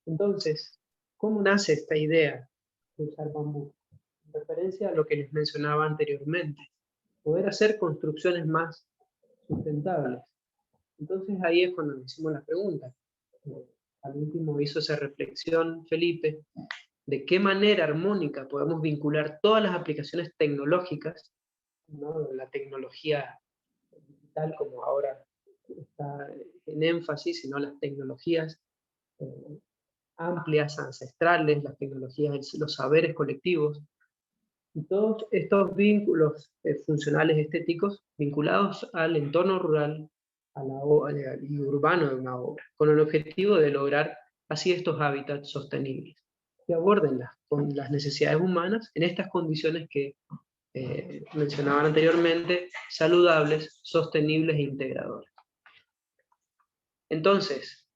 Entonces, ¿cómo nace esta idea de usar bambú? En referencia a lo que les mencionaba anteriormente, poder hacer construcciones más sustentables. Entonces ahí es cuando nos hicimos la pregunta. Al último hizo esa reflexión Felipe, de qué manera armónica podemos vincular todas las aplicaciones tecnológicas, ¿no? La tecnología digital, como ahora está en énfasis, sino las tecnologías amplias, ancestrales, las tecnologías, los saberes colectivos, y todos estos vínculos funcionales estéticos vinculados al entorno rural y urbano de una obra, con el objetivo de lograr así estos hábitats sostenibles, que aborden con las necesidades humanas en estas condiciones que mencionaban anteriormente, saludables, sostenibles e integradoras. Entonces,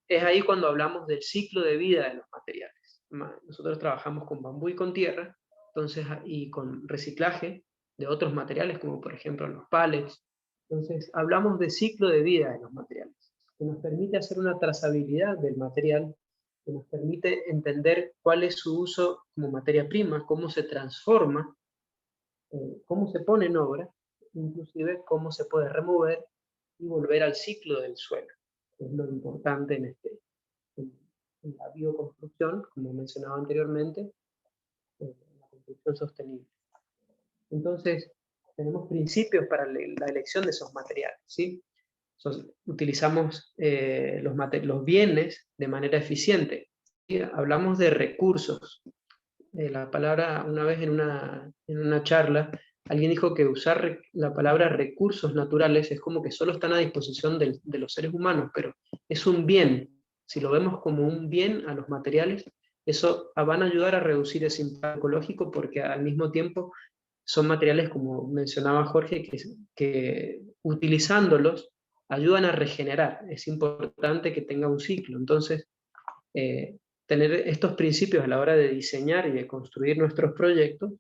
es ahí cuando hablamos del ciclo de vida de los materiales. Nosotros trabajamos con bambú y con tierra, entonces, y con reciclaje de otros materiales, como por ejemplo los pallets. Entonces, hablamos de ciclo de vida de los materiales, que nos permite hacer una trazabilidad del material, que nos permite entender cuál es su uso como materia prima, cómo se transforma cómo se pone en obra, inclusive cómo se puede remover y volver al ciclo del suelo. Es lo importante en la bioconstrucción, como mencionaba anteriormente, la construcción sostenible. Entonces, tenemos principios para la elección de esos materiales, ¿sí? Utilizamos los bienes de manera eficiente. ¿Sí? Hablamos de recursos. La palabra, una vez en una charla, alguien dijo que usar la palabra recursos naturales es como que solo están a disposición de los seres humanos, pero es un bien. Si lo vemos como un bien a los materiales, eso van a ayudar a reducir ese impacto ecológico, porque al mismo tiempo son materiales, como mencionaba Jorge, que utilizándolos ayudan a regenerar. Es importante que tenga un ciclo. Entonces, tener estos principios a la hora de diseñar y de construir nuestros proyectos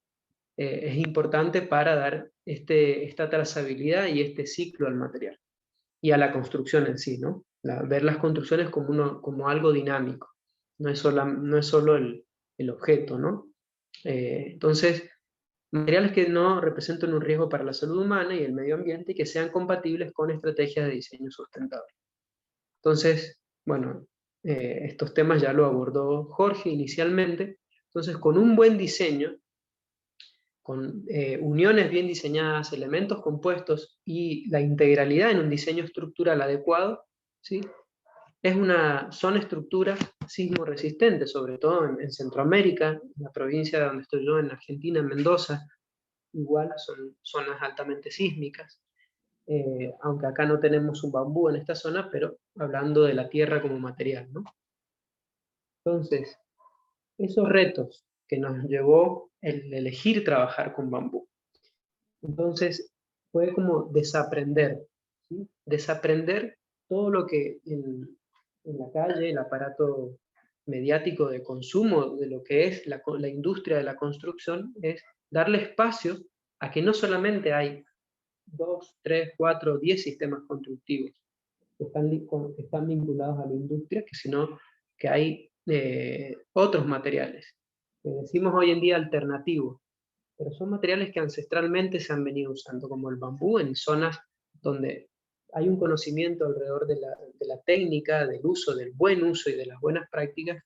es importante para dar esta trazabilidad y este ciclo al material y a la construcción en sí, ¿no? Ver las construcciones como algo dinámico, no es solo el objeto, ¿no? Entonces, materiales que no representen un riesgo para la salud humana y el medio ambiente y que sean compatibles con estrategias de diseño sustentable. Entonces, bueno, estos temas ya lo abordó Jorge inicialmente. Entonces, con un buen diseño, con uniones bien diseñadas, elementos compuestos y la integralidad en un diseño estructural adecuado, ¿sí? Son estructuras sismo resistentes, sobre todo en Centroamérica, en la provincia donde estoy yo, en Argentina, en Mendoza, igual son zonas altamente sísmicas, aunque acá no tenemos un bambú en esta zona, pero hablando de la tierra como material, ¿no? Entonces, esos retos que nos llevó el elegir trabajar con bambú, entonces fue como desaprender, ¿sí? Desaprender todo lo que en la calle, el aparato mediático de consumo de lo que es la industria de la construcción, es darle espacio a que no solamente hay 2, 3, 4, 10 sistemas constructivos que están vinculados a la industria, sino que hay otros materiales, que decimos hoy en día alternativos, pero son materiales que ancestralmente se han venido usando, como el bambú, en zonas donde hay un conocimiento alrededor de la técnica, del uso, del buen uso y de las buenas prácticas,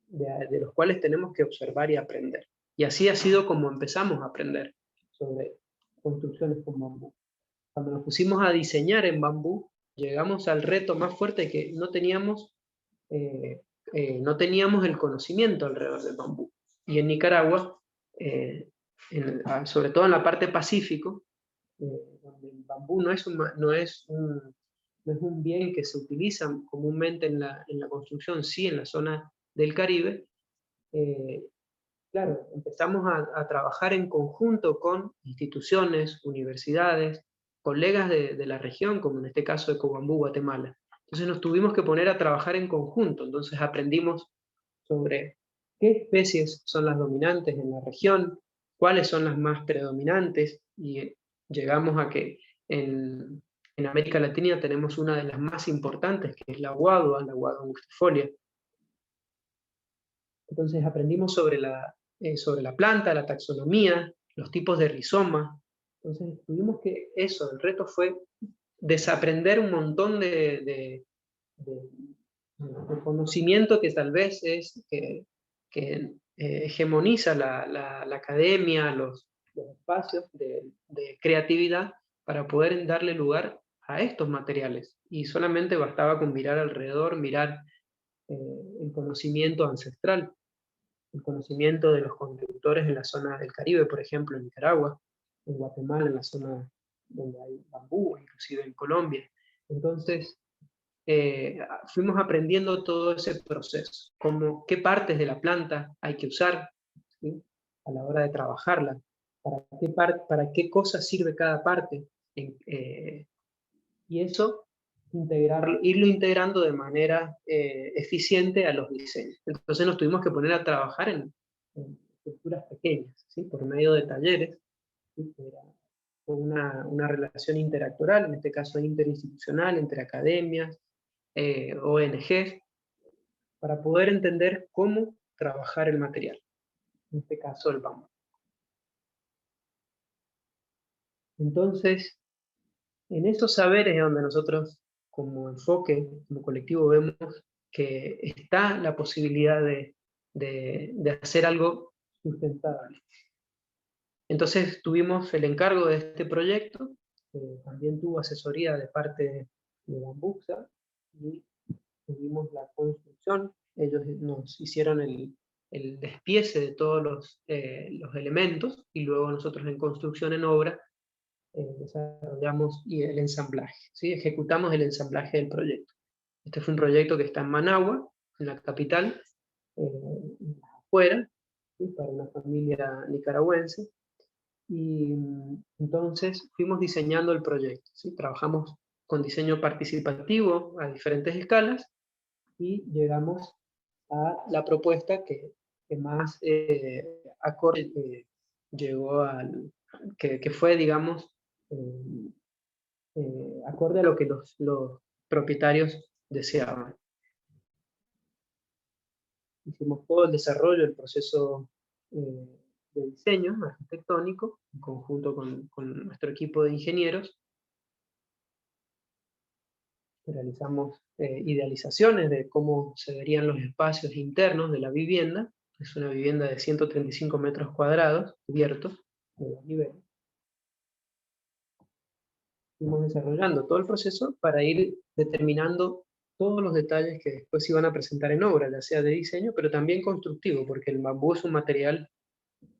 de los cuales tenemos que observar y aprender. Y así ha sido como empezamos a aprender sobre construcciones con bambú. Cuando nos pusimos a diseñar en bambú, llegamos al reto más fuerte, que no teníamos el conocimiento alrededor del bambú. Y en Nicaragua, sobre todo en la parte pacífico, donde el bambú no es un bien que se utiliza comúnmente en la construcción, sí en la zona del Caribe, claro, empezamos a trabajar en conjunto con instituciones, universidades, colegas de la región, como en este caso de Cobambú, Guatemala. Entonces nos tuvimos que poner a trabajar en conjunto, entonces aprendimos sobre qué especies son las dominantes en la región, cuáles son las más predominantes, y llegamos a que en América Latina tenemos una de las más importantes, que es la guadua angustifolia. Entonces aprendimos sobre la planta, la taxonomía, los tipos de rizoma. Entonces tuvimos que el reto fue desaprender un montón de conocimiento que tal vez que hegemoniza la academia, los espacios de creatividad, para poder darle lugar a estos materiales. Y solamente bastaba con mirar alrededor, mirar el conocimiento ancestral, el conocimiento de los constructores en la zona del Caribe, por ejemplo, en Nicaragua, en Guatemala, en la zona donde hay bambú, inclusive en Colombia. Entonces, fuimos aprendiendo todo ese proceso, como qué partes de la planta hay que usar, ¿sí? A la hora de trabajarla, para qué cosa sirve cada parte, y eso irlo integrando de manera eficiente a los diseños. Entonces nos tuvimos que poner a trabajar en estructuras pequeñas, ¿sí? Por medio de talleres, ¿sí? Era una relación interactoral, en este caso interinstitucional, entre academias, ONG, para poder entender cómo trabajar el material, en este caso el bambú. Entonces, en esos saberes es donde nosotros, como enfoque, como colectivo, vemos que está la posibilidad de hacer algo sustentable. Entonces tuvimos el encargo de este proyecto, también tuvo asesoría de parte de Bambuxa, y tuvimos la construcción. Ellos nos hicieron el despiece de todos los elementos, y luego nosotros en construcción en obra desarrollamos el ensamblaje, ¿sí? Ejecutamos el ensamblaje del proyecto. Este fue un proyecto que está en Managua, en la capital, afuera, ¿sí? Para una familia nicaragüense. Y entonces fuimos diseñando el proyecto, ¿sí? Trabajamos con diseño participativo a diferentes escalas y llegamos a la propuesta que más acorde llegó al, que fue, digamos, acorde a lo que los propietarios deseaban. Hicimos todo el desarrollo, el proceso de diseño arquitectónico, en conjunto con nuestro equipo de ingenieros. Realizamos idealizaciones de cómo se verían los espacios internos de la vivienda. Es una vivienda de 135 metros cuadrados, cubiertos, de 2 niveles. Fuimos desarrollando todo el proceso para ir determinando todos los detalles que después se iban a presentar en obra, ya sea de diseño, pero también constructivo, porque el bambú es un material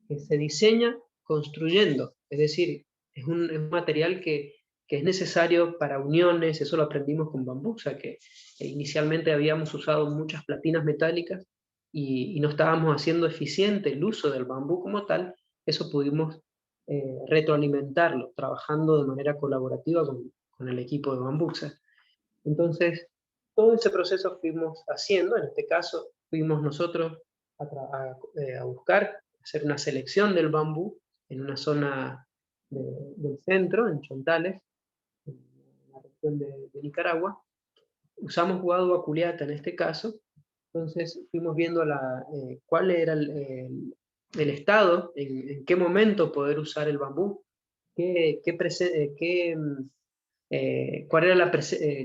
que se diseña construyendo, es decir, es un material que es necesario para uniones. Eso lo aprendimos con Bambuxa, que inicialmente habíamos usado muchas platinas metálicas y no estábamos haciendo eficiente el uso del bambú como tal. Eso pudimos retroalimentarlo, trabajando de manera colaborativa con el equipo de Bambuxa. Entonces, todo ese proceso fuimos haciendo. En este caso, fuimos nosotros a buscar, hacer una selección del bambú en una zona del centro, en Chontales, en la región de Nicaragua. Usamos guadua culiata en este caso. Entonces fuimos viendo cuál era el estado, en qué momento poder usar el bambú, cuáles eran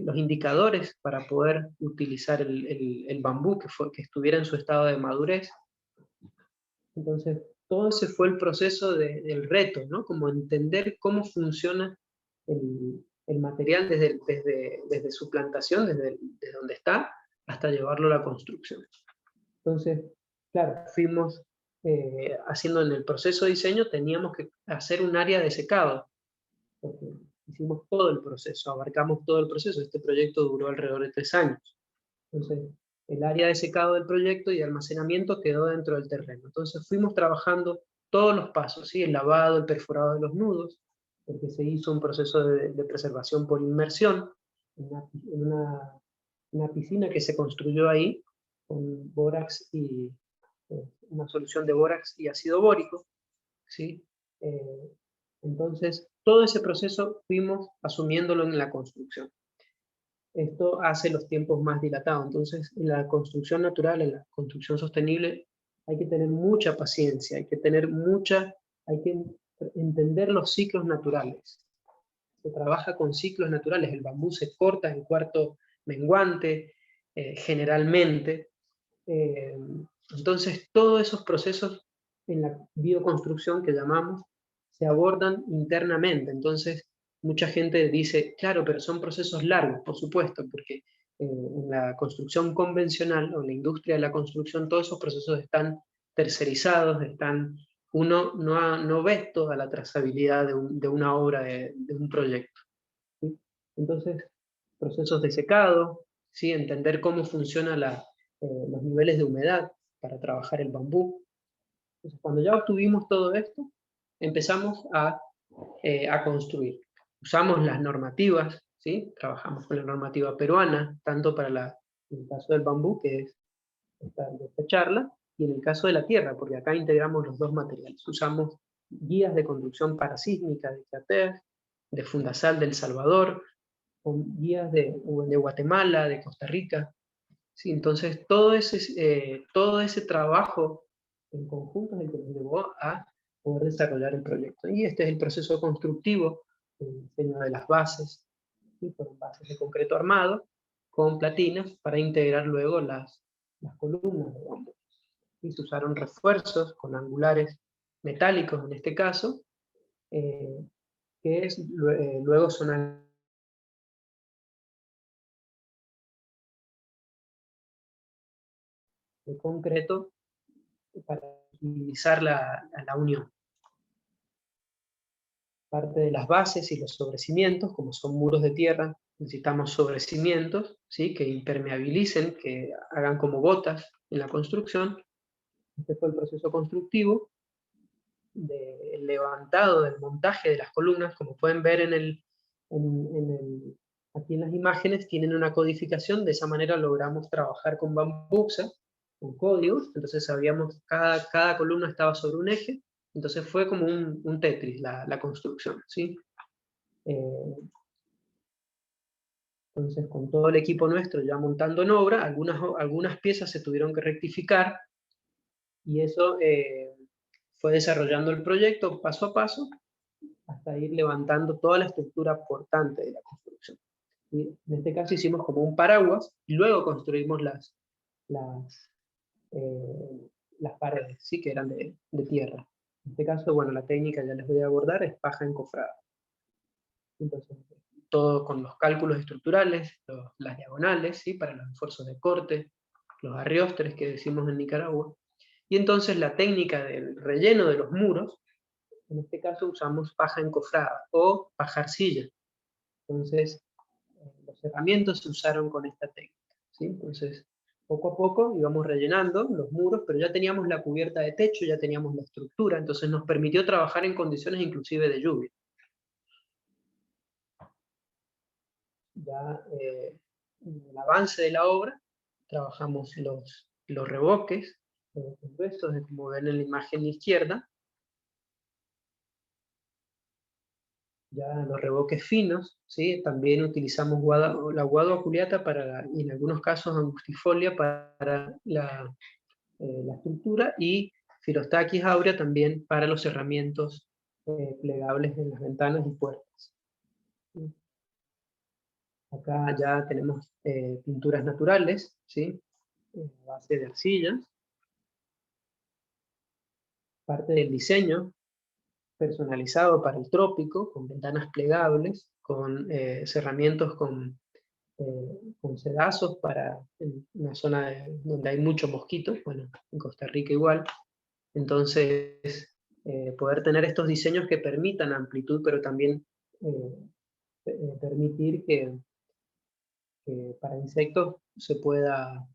los indicadores para poder utilizar el bambú que estuviera en su estado de madurez. Entonces, todo ese fue el proceso del reto, ¿no? Como entender cómo funciona el material desde su plantación, desde donde está, hasta llevarlo a la construcción. Entonces, claro, fuimos haciendo en el proceso de diseño, teníamos que hacer un área de secado. Porque hicimos todo el proceso, abarcamos todo el proceso. Este proyecto duró alrededor de 3 años. Entonces, el área de secado del proyecto y almacenamiento quedó dentro del terreno. Entonces fuimos trabajando todos los pasos, ¿sí? El lavado, el perforado de los nudos, porque se hizo un proceso de preservación por inmersión en una piscina que se construyó ahí con bórax y una solución de bórax y ácido bórico, ¿sí? Entonces, todo ese proceso fuimos asumiéndolo en la construcción. Esto hace los tiempos más dilatados. Entonces, en la construcción natural, en la construcción sostenible, hay que tener mucha paciencia, hay que entender los ciclos naturales. Se trabaja con ciclos naturales. El bambú se corta en cuarto menguante, generalmente. Entonces, todos esos procesos en la bioconstrucción que llamamos, se abordan internamente. Entonces, mucha gente dice, claro, pero son procesos largos, por supuesto, porque en la construcción convencional o en la industria de la construcción todos esos procesos están tercerizados, uno no ve toda la trazabilidad de una obra, de un proyecto, ¿sí? Entonces, procesos de secado, ¿sí? Entender cómo funcionan los niveles de humedad para trabajar el bambú. Entonces, cuando ya obtuvimos todo esto, empezamos a construir. Usamos las normativas, ¿sí? Trabajamos con la normativa peruana, tanto para en el caso del bambú, que es esta charla, y en el caso de la tierra, porque acá integramos los dos materiales. Usamos guías de construcción parasísmica de CATER, de Fundasal de El Salvador, con guías de Guatemala, de Costa Rica. Sí, entonces todo ese trabajo en conjunto es el que nos llevó a poder desarrollar el proyecto. Y este es el proceso constructivo, el diseño de las bases, ¿sí? Fueron bases de concreto armado con platinas para integrar luego las columnas de bambú. Y se usaron refuerzos con angulares metálicos en este caso, que luego son de concreto para utilizar la unión. Parte de las bases y los sobrecimientos, como son muros de tierra, necesitamos sobrecimientos, ¿sí? Que impermeabilicen, que hagan como botas en la construcción. Este fue el proceso constructivo del levantado, del montaje de las columnas. Como pueden ver aquí en las imágenes, tienen una codificación. De esa manera logramos trabajar con bambusa, con códigos. Entonces sabíamos, cada columna estaba sobre un eje. Entonces fue como un Tetris la construcción, ¿sí? Entonces, con todo el equipo nuestro ya montando en obra, algunas piezas se tuvieron que rectificar, y eso fue desarrollando el proyecto paso a paso, hasta ir levantando toda la estructura portante de la construcción. Y en este caso hicimos como un paraguas, y luego construimos las paredes, ¿sí? Que eran de tierra. En este caso, bueno, la técnica ya les voy a abordar, es paja encofrada. Entonces, todo con los cálculos estructurales, las diagonales, ¿sí? Para los esfuerzos de corte, los arriostres que decimos en Nicaragua. Y entonces la técnica del relleno de los muros, en este caso usamos paja encofrada o paja arcilla. Entonces, los cerramientos se usaron con esta técnica, ¿sí? Entonces, poco a poco íbamos rellenando los muros, pero ya teníamos la cubierta de techo, ya teníamos la estructura, entonces nos permitió trabajar en condiciones inclusive de lluvia. Ya en el avance de la obra, trabajamos los revoques, los gruesos, como ven en la imagen izquierda, ya los revoques finos, ¿sí? También utilizamos la guadua culiata y en algunos casos angustifolia para la estructura, y Filostaquis aurea también para los cerramientos plegables en las ventanas y puertas. ¿Sí? Acá ya tenemos pinturas naturales, ¿sí? A base de arcillas. Parte del diseño personalizado para el trópico, con ventanas plegables, con cerramientos con sedazos para una zona donde hay mucho mosquito, bueno, en Costa Rica igual. Entonces, poder tener estos diseños que permitan amplitud, pero también permitir que para insectos se pueda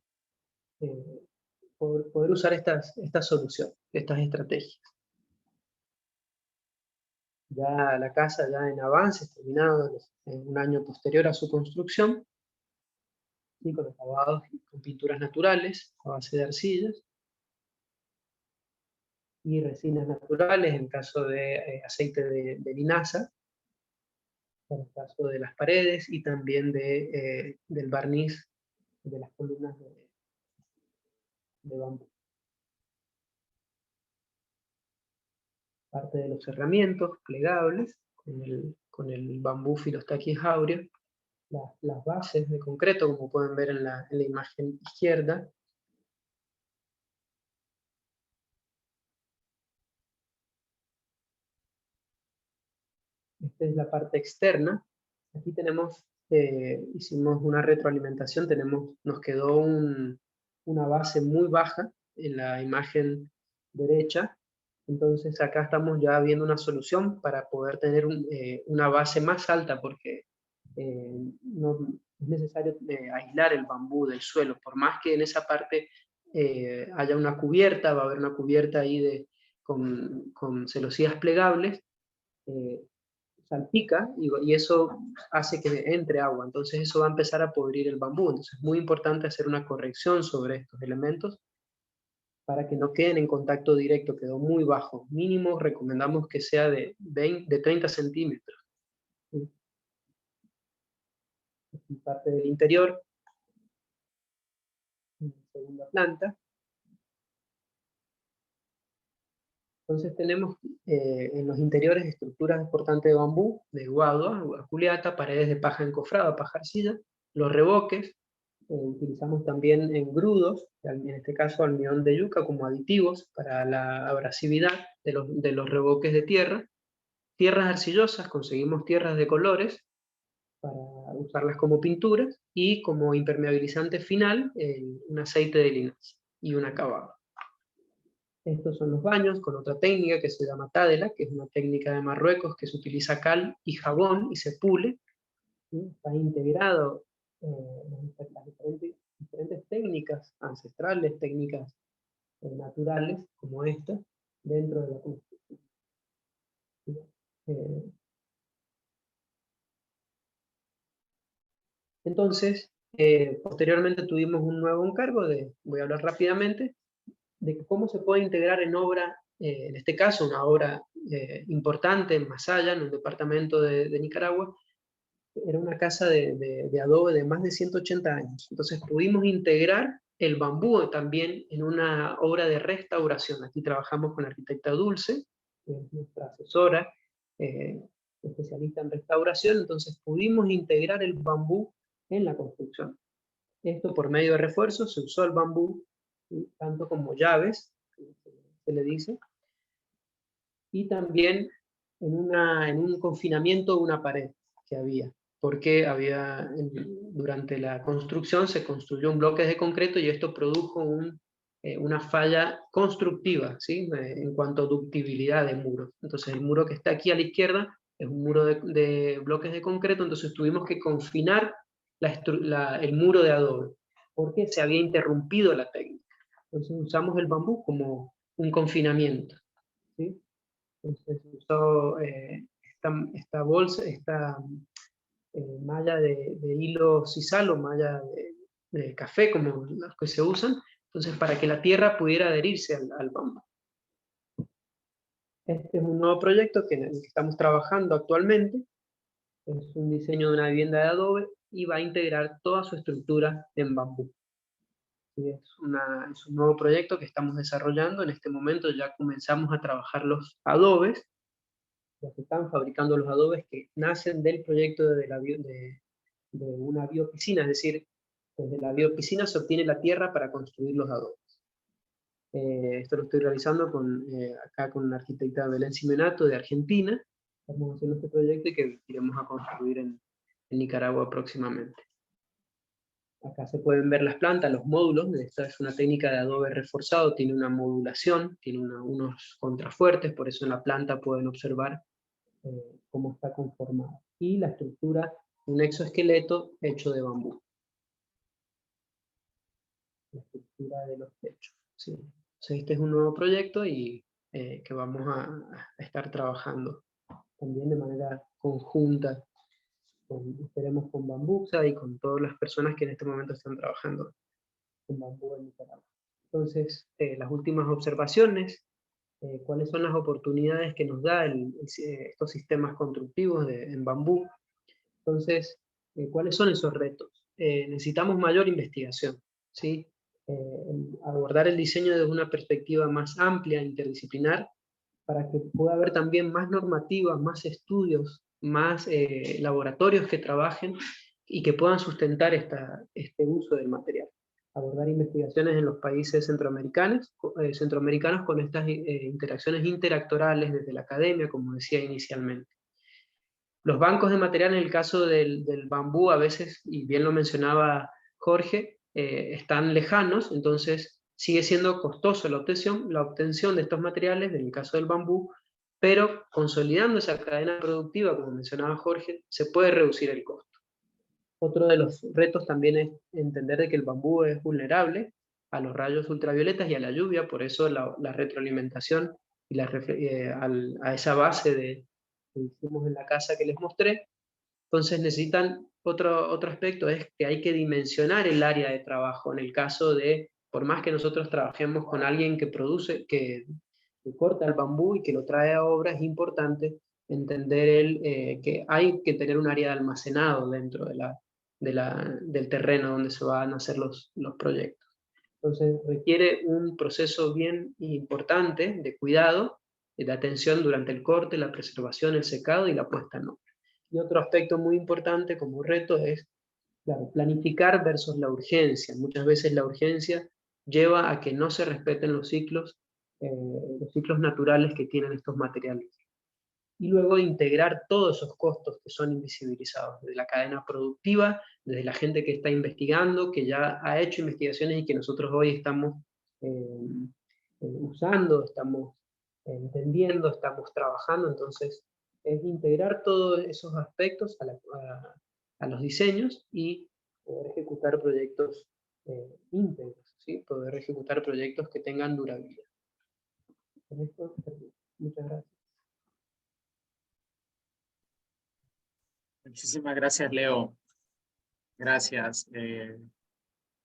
poder usar estas soluciones, estas estrategias. Ya la casa ya en avance, terminado en un año posterior a su construcción, ¿sí? Con acabados con pinturas naturales a base de arcillas y resinas naturales en caso de aceite de linaza, en el caso de las paredes, y también del barniz de las columnas de bambú. Parte de los cerramientos plegables con el bambú Filostaquis aurea, las bases de concreto, como pueden ver en la imagen izquierda. Esta es la parte externa. Aquí tenemos, hicimos una retroalimentación, nos quedó una base muy baja en la imagen derecha. Entonces acá estamos ya viendo una solución para poder tener una base más alta, porque no es necesario aislar el bambú del suelo. Por más que en esa parte haya una cubierta, va a haber una cubierta ahí con celosías plegables, salpica y eso hace que entre agua. Entonces eso va a empezar a podrir el bambú. Entonces es muy importante hacer una corrección sobre estos elementos para que no queden en contacto directo. Quedó muy bajo. Mínimo recomendamos que sea de 30 centímetros. ¿Sí? Parte del interior, en la segunda planta. Entonces tenemos en los interiores estructuras de portante de bambú, de guadua, culiata, paredes de paja encofrada, paja arcilla, los revoques, utilizamos también engrudos, en este caso almidón de yuca, como aditivos para la abrasividad de los revoques de tierra. Tierras arcillosas, conseguimos tierras de colores para usarlas como pinturas, y como impermeabilizante final, un aceite de linaza y un acabado. Estos son los baños con otra técnica que se llama tádela, que es una técnica de Marruecos que se utiliza cal y jabón y se pule. ¿Sí? Está integrado las diferentes técnicas ancestrales, técnicas naturales como esta, dentro de la construcción. ¿Sí? Entonces, posteriormente tuvimos un nuevo encargo voy a hablar rápidamente, de cómo se puede integrar en obra, en este caso una obra importante en Masaya, en el departamento de Nicaragua. Era una casa de adobe de más de 180 años. Entonces pudimos integrar el bambú también en una obra de restauración. Aquí trabajamos con la arquitecta Dulce, que es nuestra asesora, especialista en restauración. Entonces pudimos integrar el bambú en la construcción. Esto por medio de refuerzos, se usó el bambú, ¿sí? Tanto como llaves, se le dice, y también en un confinamiento de una pared que había, porque durante la construcción se construyó un bloque de concreto y esto produjo una falla constructiva, ¿sí? En cuanto a ductibilidad de muros. Entonces el muro que está aquí a la izquierda es un muro de bloques de concreto, entonces tuvimos que confinar el muro de adobe, porque se había interrumpido la técnica. Entonces usamos el bambú como un confinamiento, ¿sí? Entonces usó esta bolsa, esta malla de hilo sisal o malla de café, como los que se usan, entonces para que la tierra pudiera adherirse al bambú. Este es un nuevo proyecto en el que estamos trabajando actualmente. Es un diseño de una vivienda de adobe y va a integrar toda su estructura en bambú. Es un nuevo proyecto que estamos desarrollando. En este momento ya comenzamos a trabajar los adobes. Ya se están fabricando los adobes que nacen del proyecto de una biopiscina, es decir, desde la biopiscina se obtiene la tierra para construir los adobes. Esto lo estoy realizando acá con la arquitecta Belén Simenato de Argentina. Estamos haciendo este proyecto y que iremos a construir en Nicaragua próximamente. Acá se pueden ver las plantas, los módulos. Esta es una técnica de adobe reforzado, tiene una modulación, tiene unos contrafuertes, por eso en la planta pueden observar cómo está conformado. Y la estructura, un exoesqueleto hecho de bambú. La estructura de los techos. ¿Sí? Entonces este es un nuevo proyecto y que vamos a estar trabajando también de manera conjunta, esperemos con Bambuxa y con todas las personas que en este momento están trabajando con bambú en Nicaragua. Entonces, las últimas observaciones, cuáles son las oportunidades que nos da estos sistemas constructivos en bambú. Entonces, ¿cuáles son esos retos? Necesitamos mayor investigación, ¿sí? Abordar el diseño desde una perspectiva más amplia, interdisciplinar, para que pueda haber también más normativas, más estudios, más laboratorios que trabajen y que puedan sustentar este uso del material. Abordar investigaciones en los países centroamericanos con estas interacciones interactorales desde la academia, como decía inicialmente. Los bancos de material, en el caso del bambú, a veces, y bien lo mencionaba Jorge, están lejanos, entonces sigue siendo costoso la obtención de estos materiales, en el caso del bambú, pero consolidando esa cadena productiva, como mencionaba Jorge, se puede reducir el costo. Otro de los retos también es entender de que el bambú es vulnerable a los rayos ultravioletas y a la lluvia, por eso la retroalimentación y a esa base que hicimos en la casa que les mostré. Entonces necesitan, otro aspecto es que hay que dimensionar el área de trabajo, en el caso de, por más que nosotros trabajemos con alguien que produce, que corta el bambú y que lo trae a obra, es importante entender que hay que tener un área de almacenado dentro del terreno donde se van a hacer los proyectos. Entonces requiere un proceso bien importante de cuidado de atención durante el corte, la preservación, el secado y la puesta en obra. Y otro aspecto muy importante como reto es, claro, planificar versus la urgencia. Muchas veces la urgencia lleva a que no se respeten los ciclos naturales que tienen estos materiales. Y luego integrar todos esos costos que son invisibilizados, desde la cadena productiva, desde la gente que está investigando, que ya ha hecho investigaciones y que nosotros hoy estamos usando, estamos entendiendo, estamos trabajando. Entonces, es integrar todos esos aspectos a los diseños y poder ejecutar proyectos íntegros, ¿sí? Poder ejecutar proyectos que tengan durabilidad. Con esto, muchas gracias. Muchísimas gracias, Leo. Gracias.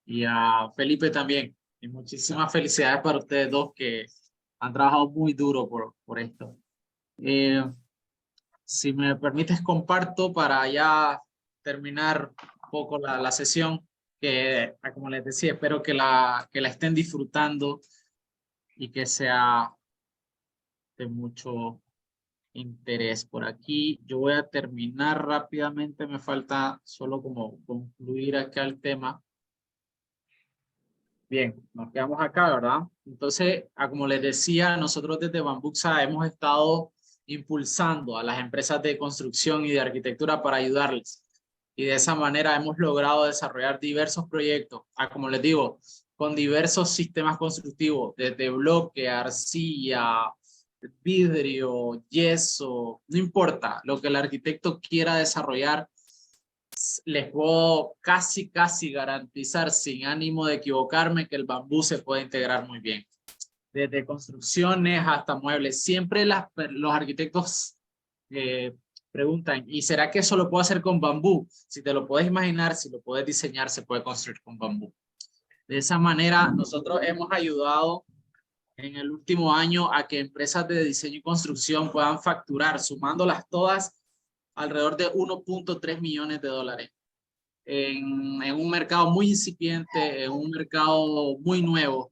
Y a Felipe también. Y muchísimas felicidades para ustedes dos que han trabajado muy duro por esto. Si me permites, comparto para ya terminar un poco la sesión, que como les decía, espero que la estén disfrutando y que sea de mucho interés. Por aquí yo voy a terminar rápidamente, me falta solo como concluir acá el tema. Bien, nos quedamos acá, ¿verdad? Entonces, como les decía, nosotros desde Bambuxa hemos estado impulsando a las empresas de construcción y de arquitectura para ayudarles. Y de esa manera hemos logrado desarrollar diversos proyectos, como les digo, con diversos sistemas constructivos, desde bloque, arcilla, vidrio, yeso, no importa, lo que el arquitecto quiera desarrollar, les puedo casi garantizar, sin ánimo de equivocarme, que el bambú se puede integrar muy bien. Desde construcciones hasta muebles. Siempre los arquitectos preguntan, ¿y será que eso lo puedo hacer con bambú? Si te lo puedes imaginar, si lo puedes diseñar, se puede construir con bambú. De esa manera, nosotros hemos ayudado en el último año a que empresas de diseño y construcción puedan facturar, sumándolas todas, alrededor de 1.3 millones de dólares. En un mercado muy incipiente, en un mercado muy nuevo.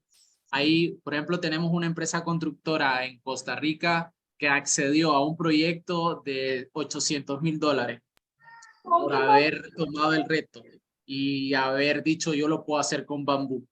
Ahí, por ejemplo, tenemos una empresa constructora en Costa Rica que accedió a un proyecto de $800,000 por haber tomado el reto y haber dicho, yo lo puedo hacer con bambú.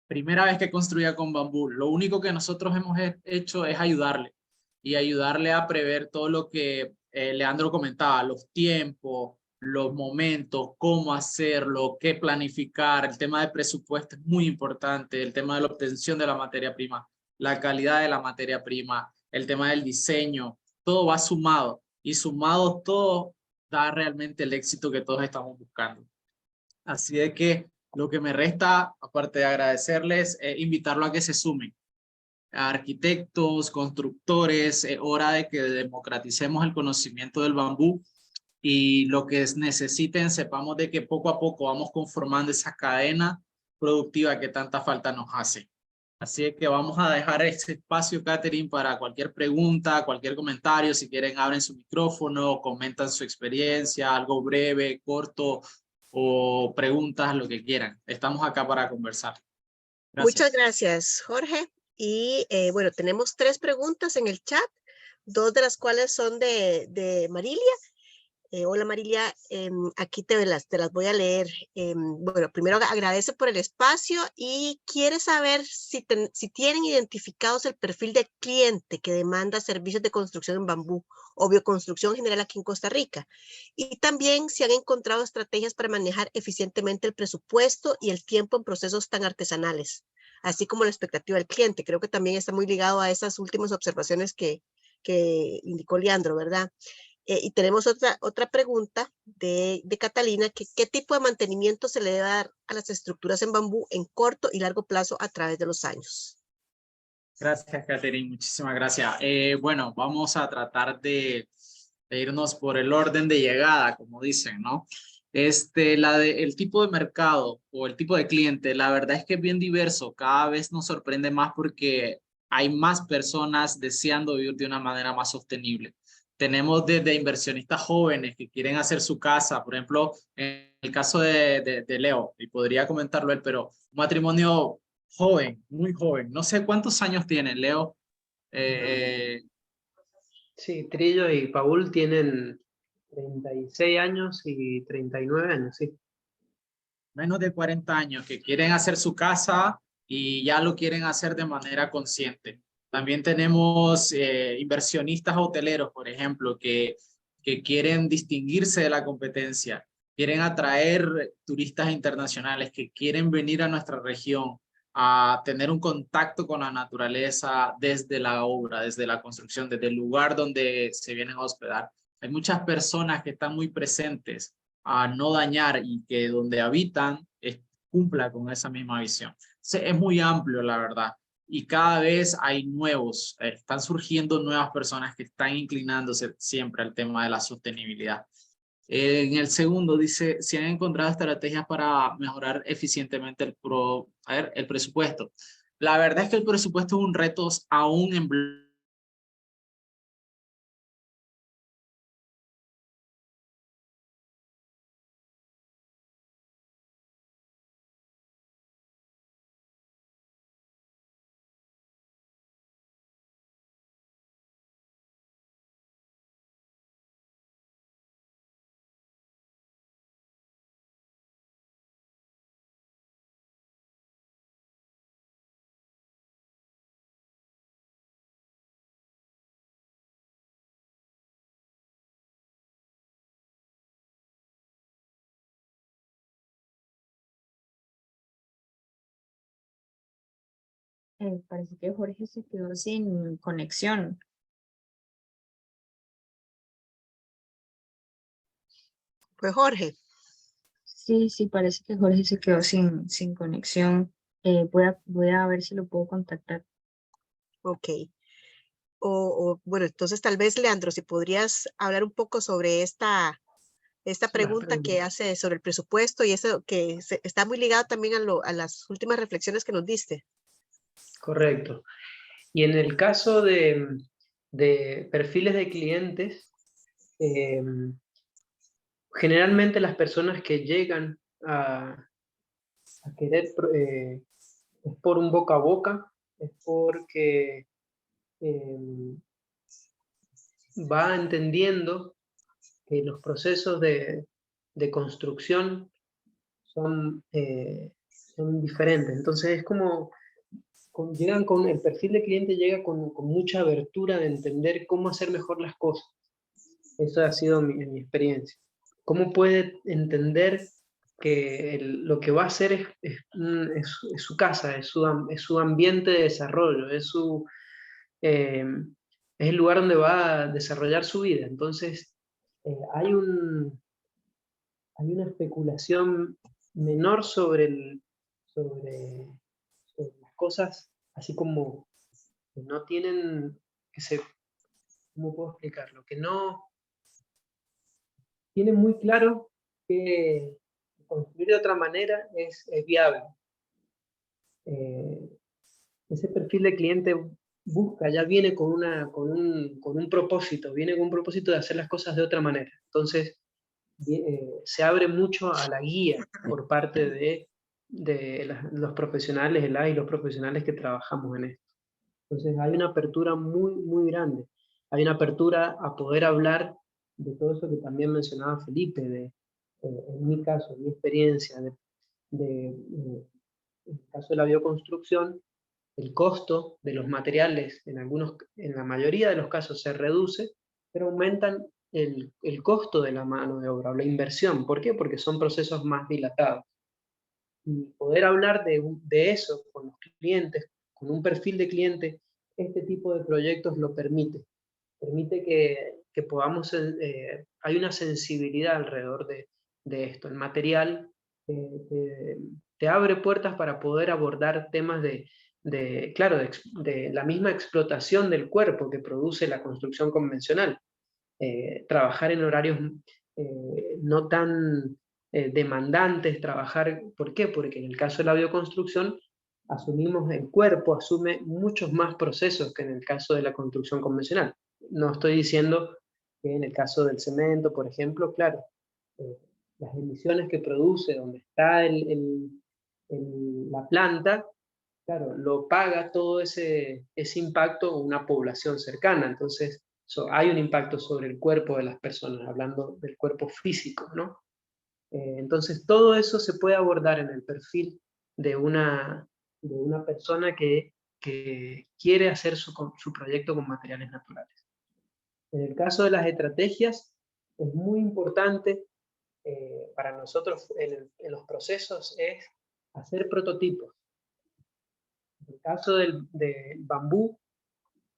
Primera vez que construía con bambú. Lo único que nosotros hemos hecho es ayudarle y ayudarle a prever todo lo que Leandro comentaba, los tiempos, los momentos, cómo hacerlo, qué planificar. El tema de presupuesto es muy importante, el tema de la obtención de la materia prima, la calidad de la materia prima, el tema del diseño, todo va sumado y sumado todo da realmente el éxito que todos estamos buscando. Así de que lo que me resta, aparte de agradecerles, es invitarlo a que se sumen. A arquitectos, constructores, es hora de que democraticemos el conocimiento del bambú y lo que necesiten, sepamos de que poco a poco vamos conformando esa cadena productiva que tanta falta nos hace. Así que vamos a dejar este espacio, Catherine, para cualquier pregunta, cualquier comentario. Si quieren, abren su micrófono, comentan su experiencia, algo breve, corto, o preguntas, lo que quieran. Estamos acá para conversar. Gracias. Muchas gracias, Jorge. Y bueno, tenemos 3 preguntas en el chat, 2 de las cuales son de Marilia. Hola Marilia, aquí te las voy a leer. Bueno, primero agradece por el espacio y quiere saber si tienen identificados el perfil de cliente que demanda servicios de construcción en bambú o bioconstrucción en general aquí en Costa Rica. Y también si han encontrado estrategias para manejar eficientemente el presupuesto y el tiempo en procesos tan artesanales, así como la expectativa del cliente. Creo que también está muy ligado a esas últimas observaciones que indicó Leandro, ¿verdad? Y tenemos otra pregunta de Catalina, que ¿qué tipo de mantenimiento se le debe dar a las estructuras en bambú en corto y largo plazo a través de los años? Gracias, Catherine. Muchísimas gracias. Bueno, vamos a tratar de irnos por el orden de llegada, como dicen, ¿no? El tipo de mercado o el tipo de cliente, la verdad es que es bien diverso. Cada vez nos sorprende más porque hay más personas deseando vivir de una manera más sostenible. Tenemos desde inversionistas jóvenes que quieren hacer su casa, por ejemplo, en el caso de Leo, y podría comentarlo él, pero un matrimonio joven, muy joven, no sé cuántos años tiene Leo, Sí, Trillo y Paul tienen 36 años y 39 años, sí. Menos de 40 años que quieren hacer su casa y ya lo quieren hacer de manera consciente. También tenemos inversionistas hoteleros, por ejemplo, que quieren distinguirse de la competencia, quieren atraer turistas internacionales, que quieren venir a nuestra región a tener un contacto con la naturaleza desde la obra, desde la construcción, desde el lugar donde se vienen a hospedar. Hay muchas personas que están muy presentes a no dañar y que donde habitan cumpla con esa misma visión. Es muy amplio, la verdad, y cada vez hay nuevos, están surgiendo nuevas personas que están inclinándose siempre al tema de la sostenibilidad. En el segundo dice, si han encontrado estrategias para mejorar eficientemente el presupuesto. La verdad es que el presupuesto es un reto aún en Parece que Jorge se quedó sin conexión. Fue Jorge. Sí, sí, parece que Jorge se quedó sin conexión. Voy a ver si lo puedo contactar. Ok. Bueno, entonces tal vez, Leandro, si podrías hablar un poco sobre esta pregunta que hace sobre el presupuesto y eso que está muy ligado también a las últimas reflexiones que nos diste. Correcto. Y en el caso de perfiles de clientes, generalmente las personas que llegan a querer es por un boca a boca, es porque va entendiendo que los procesos de construcción son diferentes. Entonces es como llegan con el perfil de cliente, llega con mucha abertura de entender cómo hacer mejor las cosas. Eso ha sido mi experiencia. ¿Cómo puede entender que lo que va a hacer es su casa, es su ambiente de desarrollo, es el lugar donde va a desarrollar su vida? Entonces, hay una especulación menor sobre las cosas, así como que no tienen, ¿cómo puedo explicarlo? Que no tienen muy claro que construir de otra manera es viable. Ese perfil de cliente ya viene con un propósito, viene con un propósito de hacer las cosas de otra manera. Entonces, se abre mucho a la guía por parte de los profesionales, y los profesionales que trabajamos en esto. Entonces hay una apertura muy, muy grande. Hay una apertura a poder hablar de todo eso que también mencionaba Felipe, en mi caso, en mi experiencia, en el caso de la bioconstrucción, el costo de los materiales en la mayoría de los casos se reduce, pero aumentan el costo de la mano de obra o la inversión. ¿Por qué? Porque son procesos más dilatados. Y poder hablar de eso con los clientes, con un perfil de cliente, este tipo de proyectos lo permite. Permite que podamos, hay una sensibilidad alrededor de esto. El material te abre puertas para poder abordar temas claro, de la misma explotación del cuerpo que produce la construcción convencional. Trabajar en horarios no tan demandantes, ¿por qué? Porque en el caso de la bioconstrucción asumimos, el cuerpo asume muchos más procesos que en el caso de la construcción convencional. No estoy diciendo que en el caso del cemento, por ejemplo, claro, las emisiones que produce donde está la planta claro, lo paga todo ese impacto una población cercana. Entonces, hay un impacto sobre el cuerpo de las personas, hablando del cuerpo físico, ¿no? Entonces, todo eso se puede abordar en el perfil de una persona que quiere hacer su proyecto con materiales naturales. En el caso de las estrategias, es muy importante para nosotros en los procesos es hacer prototipos. En el caso del bambú,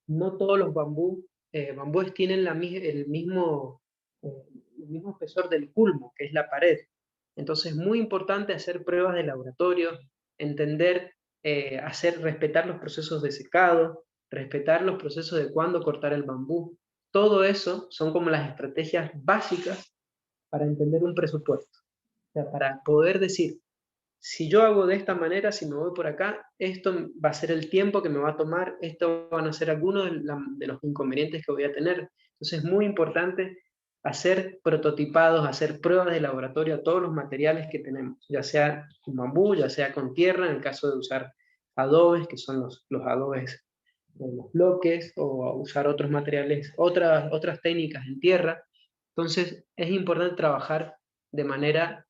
no todos los bambúes tienen el mismo espesor del culmo, que es la pared. Entonces es muy importante hacer pruebas de laboratorio, entender, respetar los procesos de secado, respetar los procesos de cuándo cortar el bambú. Todo eso son como las estrategias básicas para entender un presupuesto. O sea, para poder decir, si yo hago de esta manera, si me voy por acá, esto va a ser el tiempo que me va a tomar, esto van a ser algunos de los inconvenientes que voy a tener. Entonces es muy importante hacer prototipados, hacer pruebas de laboratorio a todos los materiales que tenemos, ya sea con bambú, ya sea con tierra, en el caso de usar adobes, que son los adobes de los bloques, o usar otros materiales, otras técnicas en tierra. Entonces es importante trabajar de manera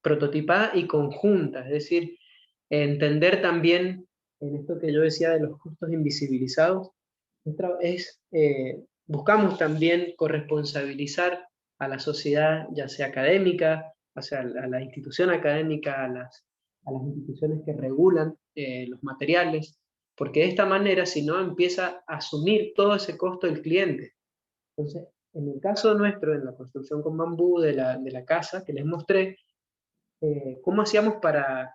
prototipada y conjunta, es decir, entender también en esto que yo decía de los costos invisibilizados, buscamos también corresponsabilizar a la sociedad, ya sea académica, o sea, a la institución académica, a las instituciones que regulan los materiales, porque de esta manera, si no, empieza a asumir todo ese costo el cliente. Entonces, en el caso nuestro, en la construcción con bambú de la casa que les mostré, ¿cómo hacíamos para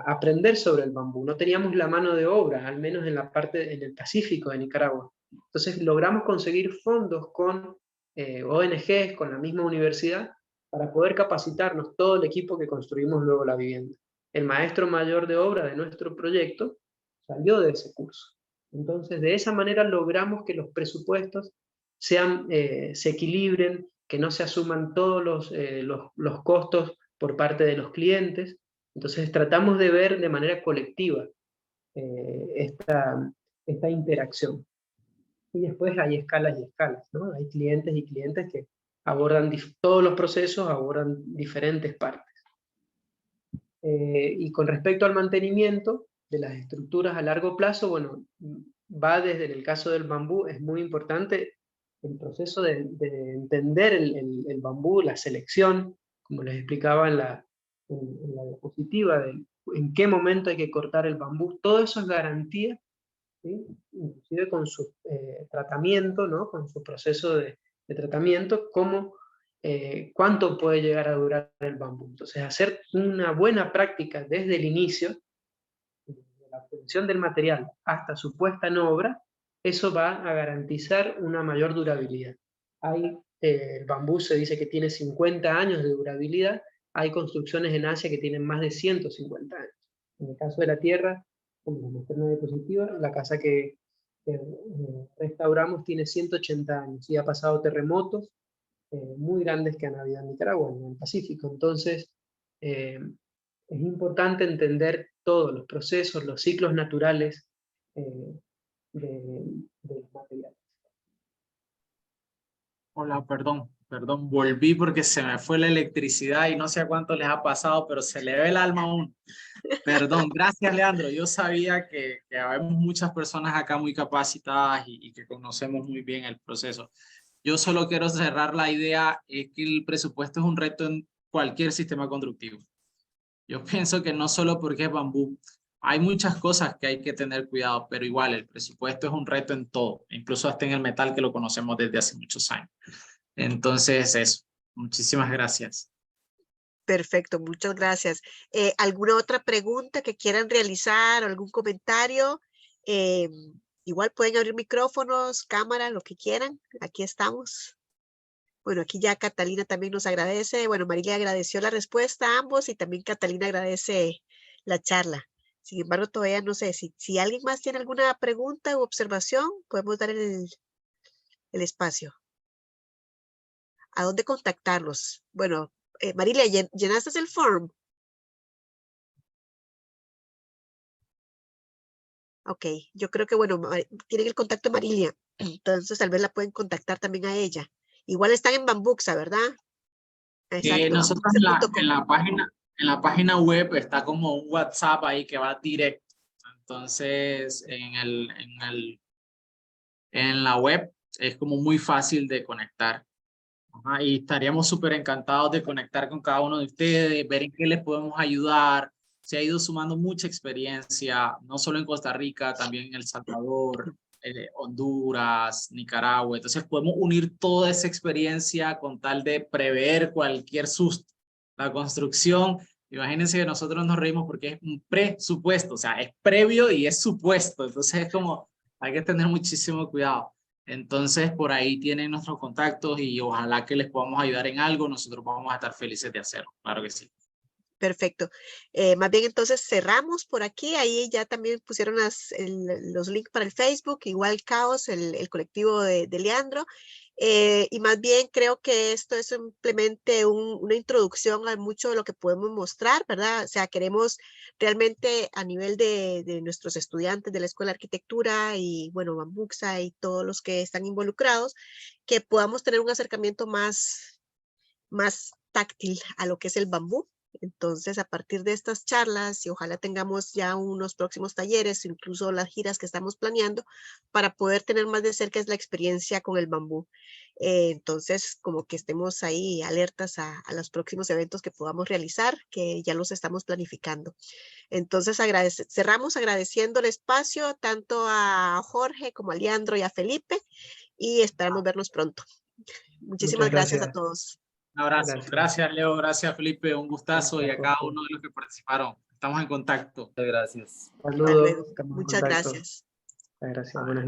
aprender sobre el bambú? No teníamos la mano de obra, al menos en el Pacífico de Nicaragua. Entonces logramos conseguir fondos con ONGs, con la misma universidad, para poder capacitarnos todo el equipo que construimos luego la vivienda. El maestro mayor de obra de nuestro proyecto salió de ese curso. Entonces, de esa manera logramos que los presupuestos se equilibren, que no se asuman todos los costos por parte de los clientes. Entonces, tratamos de ver de manera colectiva esta interacción. Y después hay escalas y escalas, ¿no? Hay clientes y clientes que abordan todos los procesos, abordan diferentes partes. Y con respecto al mantenimiento de las estructuras a largo plazo, bueno, va desde el caso del bambú, es muy importante el proceso de entender el bambú, la selección, como les explicaba en la diapositiva, en qué momento hay que cortar el bambú, todo eso es garantía, ¿sí? Inclusive con su tratamiento, ¿no? Con su proceso de tratamiento, cuánto puede llegar a durar el bambú. Entonces, hacer una buena práctica desde el inicio, de la obtención del material hasta su puesta en obra, eso va a garantizar una mayor durabilidad. El bambú se dice que tiene 50 años de durabilidad, hay construcciones en Asia que tienen más de 150 años. En el caso de la tierra, como les mostré en la diapositiva, la casa que restauramos tiene 180 años y ha pasado terremotos muy grandes que han habido en Nicaragua, en el Pacífico. Entonces, es importante entender todos los procesos, los ciclos naturales de los materiales. Hola, perdón, volví porque se me fue la electricidad y no sé a cuánto les ha pasado, pero se le ve el alma a uno. Perdón, gracias Leandro. Yo sabía que habemos muchas personas acá muy capacitadas y que conocemos muy bien el proceso. Yo solo quiero cerrar la idea, es que el presupuesto es un reto en cualquier sistema constructivo. Yo pienso que no solo porque es bambú, hay muchas cosas que hay que tener cuidado, pero igual el presupuesto es un reto en todo, incluso hasta en el metal que lo conocemos desde hace muchos años. Entonces eso, muchísimas gracias. Perfecto, muchas gracias. ¿Alguna otra pregunta que quieran realizar o algún comentario? Igual pueden abrir micrófonos, cámara, lo que quieran. Aquí estamos. Bueno, aquí ya Catalina también nos agradece. Bueno, Marilia agradeció la respuesta a ambos y también Catalina agradece la charla. Sin embargo, todavía no sé si alguien más tiene alguna pregunta u observación, podemos dar el espacio. ¿A dónde contactarlos? Bueno, Marilia, ¿llenaste el form? Ok, yo creo que, bueno, tienen el contacto de Marilia, entonces tal vez la pueden contactar también a ella. Igual están en Bambuxa, ¿verdad? Exacto, Nosotros bambuxa.com. en la página web está como un WhatsApp ahí que va directo. Entonces, en la web es como muy fácil de conectar. Ajá, y estaríamos súper encantados de conectar con cada uno de ustedes, ver en qué les podemos ayudar. Se ha ido sumando mucha experiencia, no solo en Costa Rica, también en El Salvador, Honduras, Nicaragua. Entonces podemos unir toda esa experiencia con tal de prever cualquier susto. La construcción, imagínense que nosotros nos reímos porque es un presupuesto, o sea, es previo y es supuesto. Entonces es como, hay que tener muchísimo cuidado. Entonces, por ahí tienen nuestros contactos y ojalá que les podamos ayudar en algo. Nosotros vamos a estar felices de hacerlo. Claro que sí. Perfecto. Más bien entonces cerramos por aquí. Ahí ya también pusieron los links para el Facebook, igual Caos, el colectivo de Leandro. Y más bien creo que esto es simplemente una introducción a mucho de lo que podemos mostrar, ¿verdad? O sea, queremos realmente a nivel de nuestros estudiantes de la Escuela de Arquitectura y, bueno, Bambuxa y todos los que están involucrados, que podamos tener un acercamiento más táctil a lo que es el bambú. Entonces, a partir de estas charlas, y ojalá tengamos ya unos próximos talleres, incluso las giras que estamos planeando, para poder tener más de cerca la experiencia con el bambú. Entonces, como que estemos ahí alertas a los próximos eventos que podamos realizar, que ya los estamos planificando. Entonces, cerramos agradeciendo el espacio tanto a Jorge como a Leandro y a Felipe, y esperamos vernos pronto. Muchísimas gracias a todos. Un abrazo. Gracias, Leo. Gracias, Felipe. Un gustazo y a cada uno de los que participaron. Estamos en contacto. Muchas gracias. Saludos. Muchas gracias. Gracias. Buenas noches.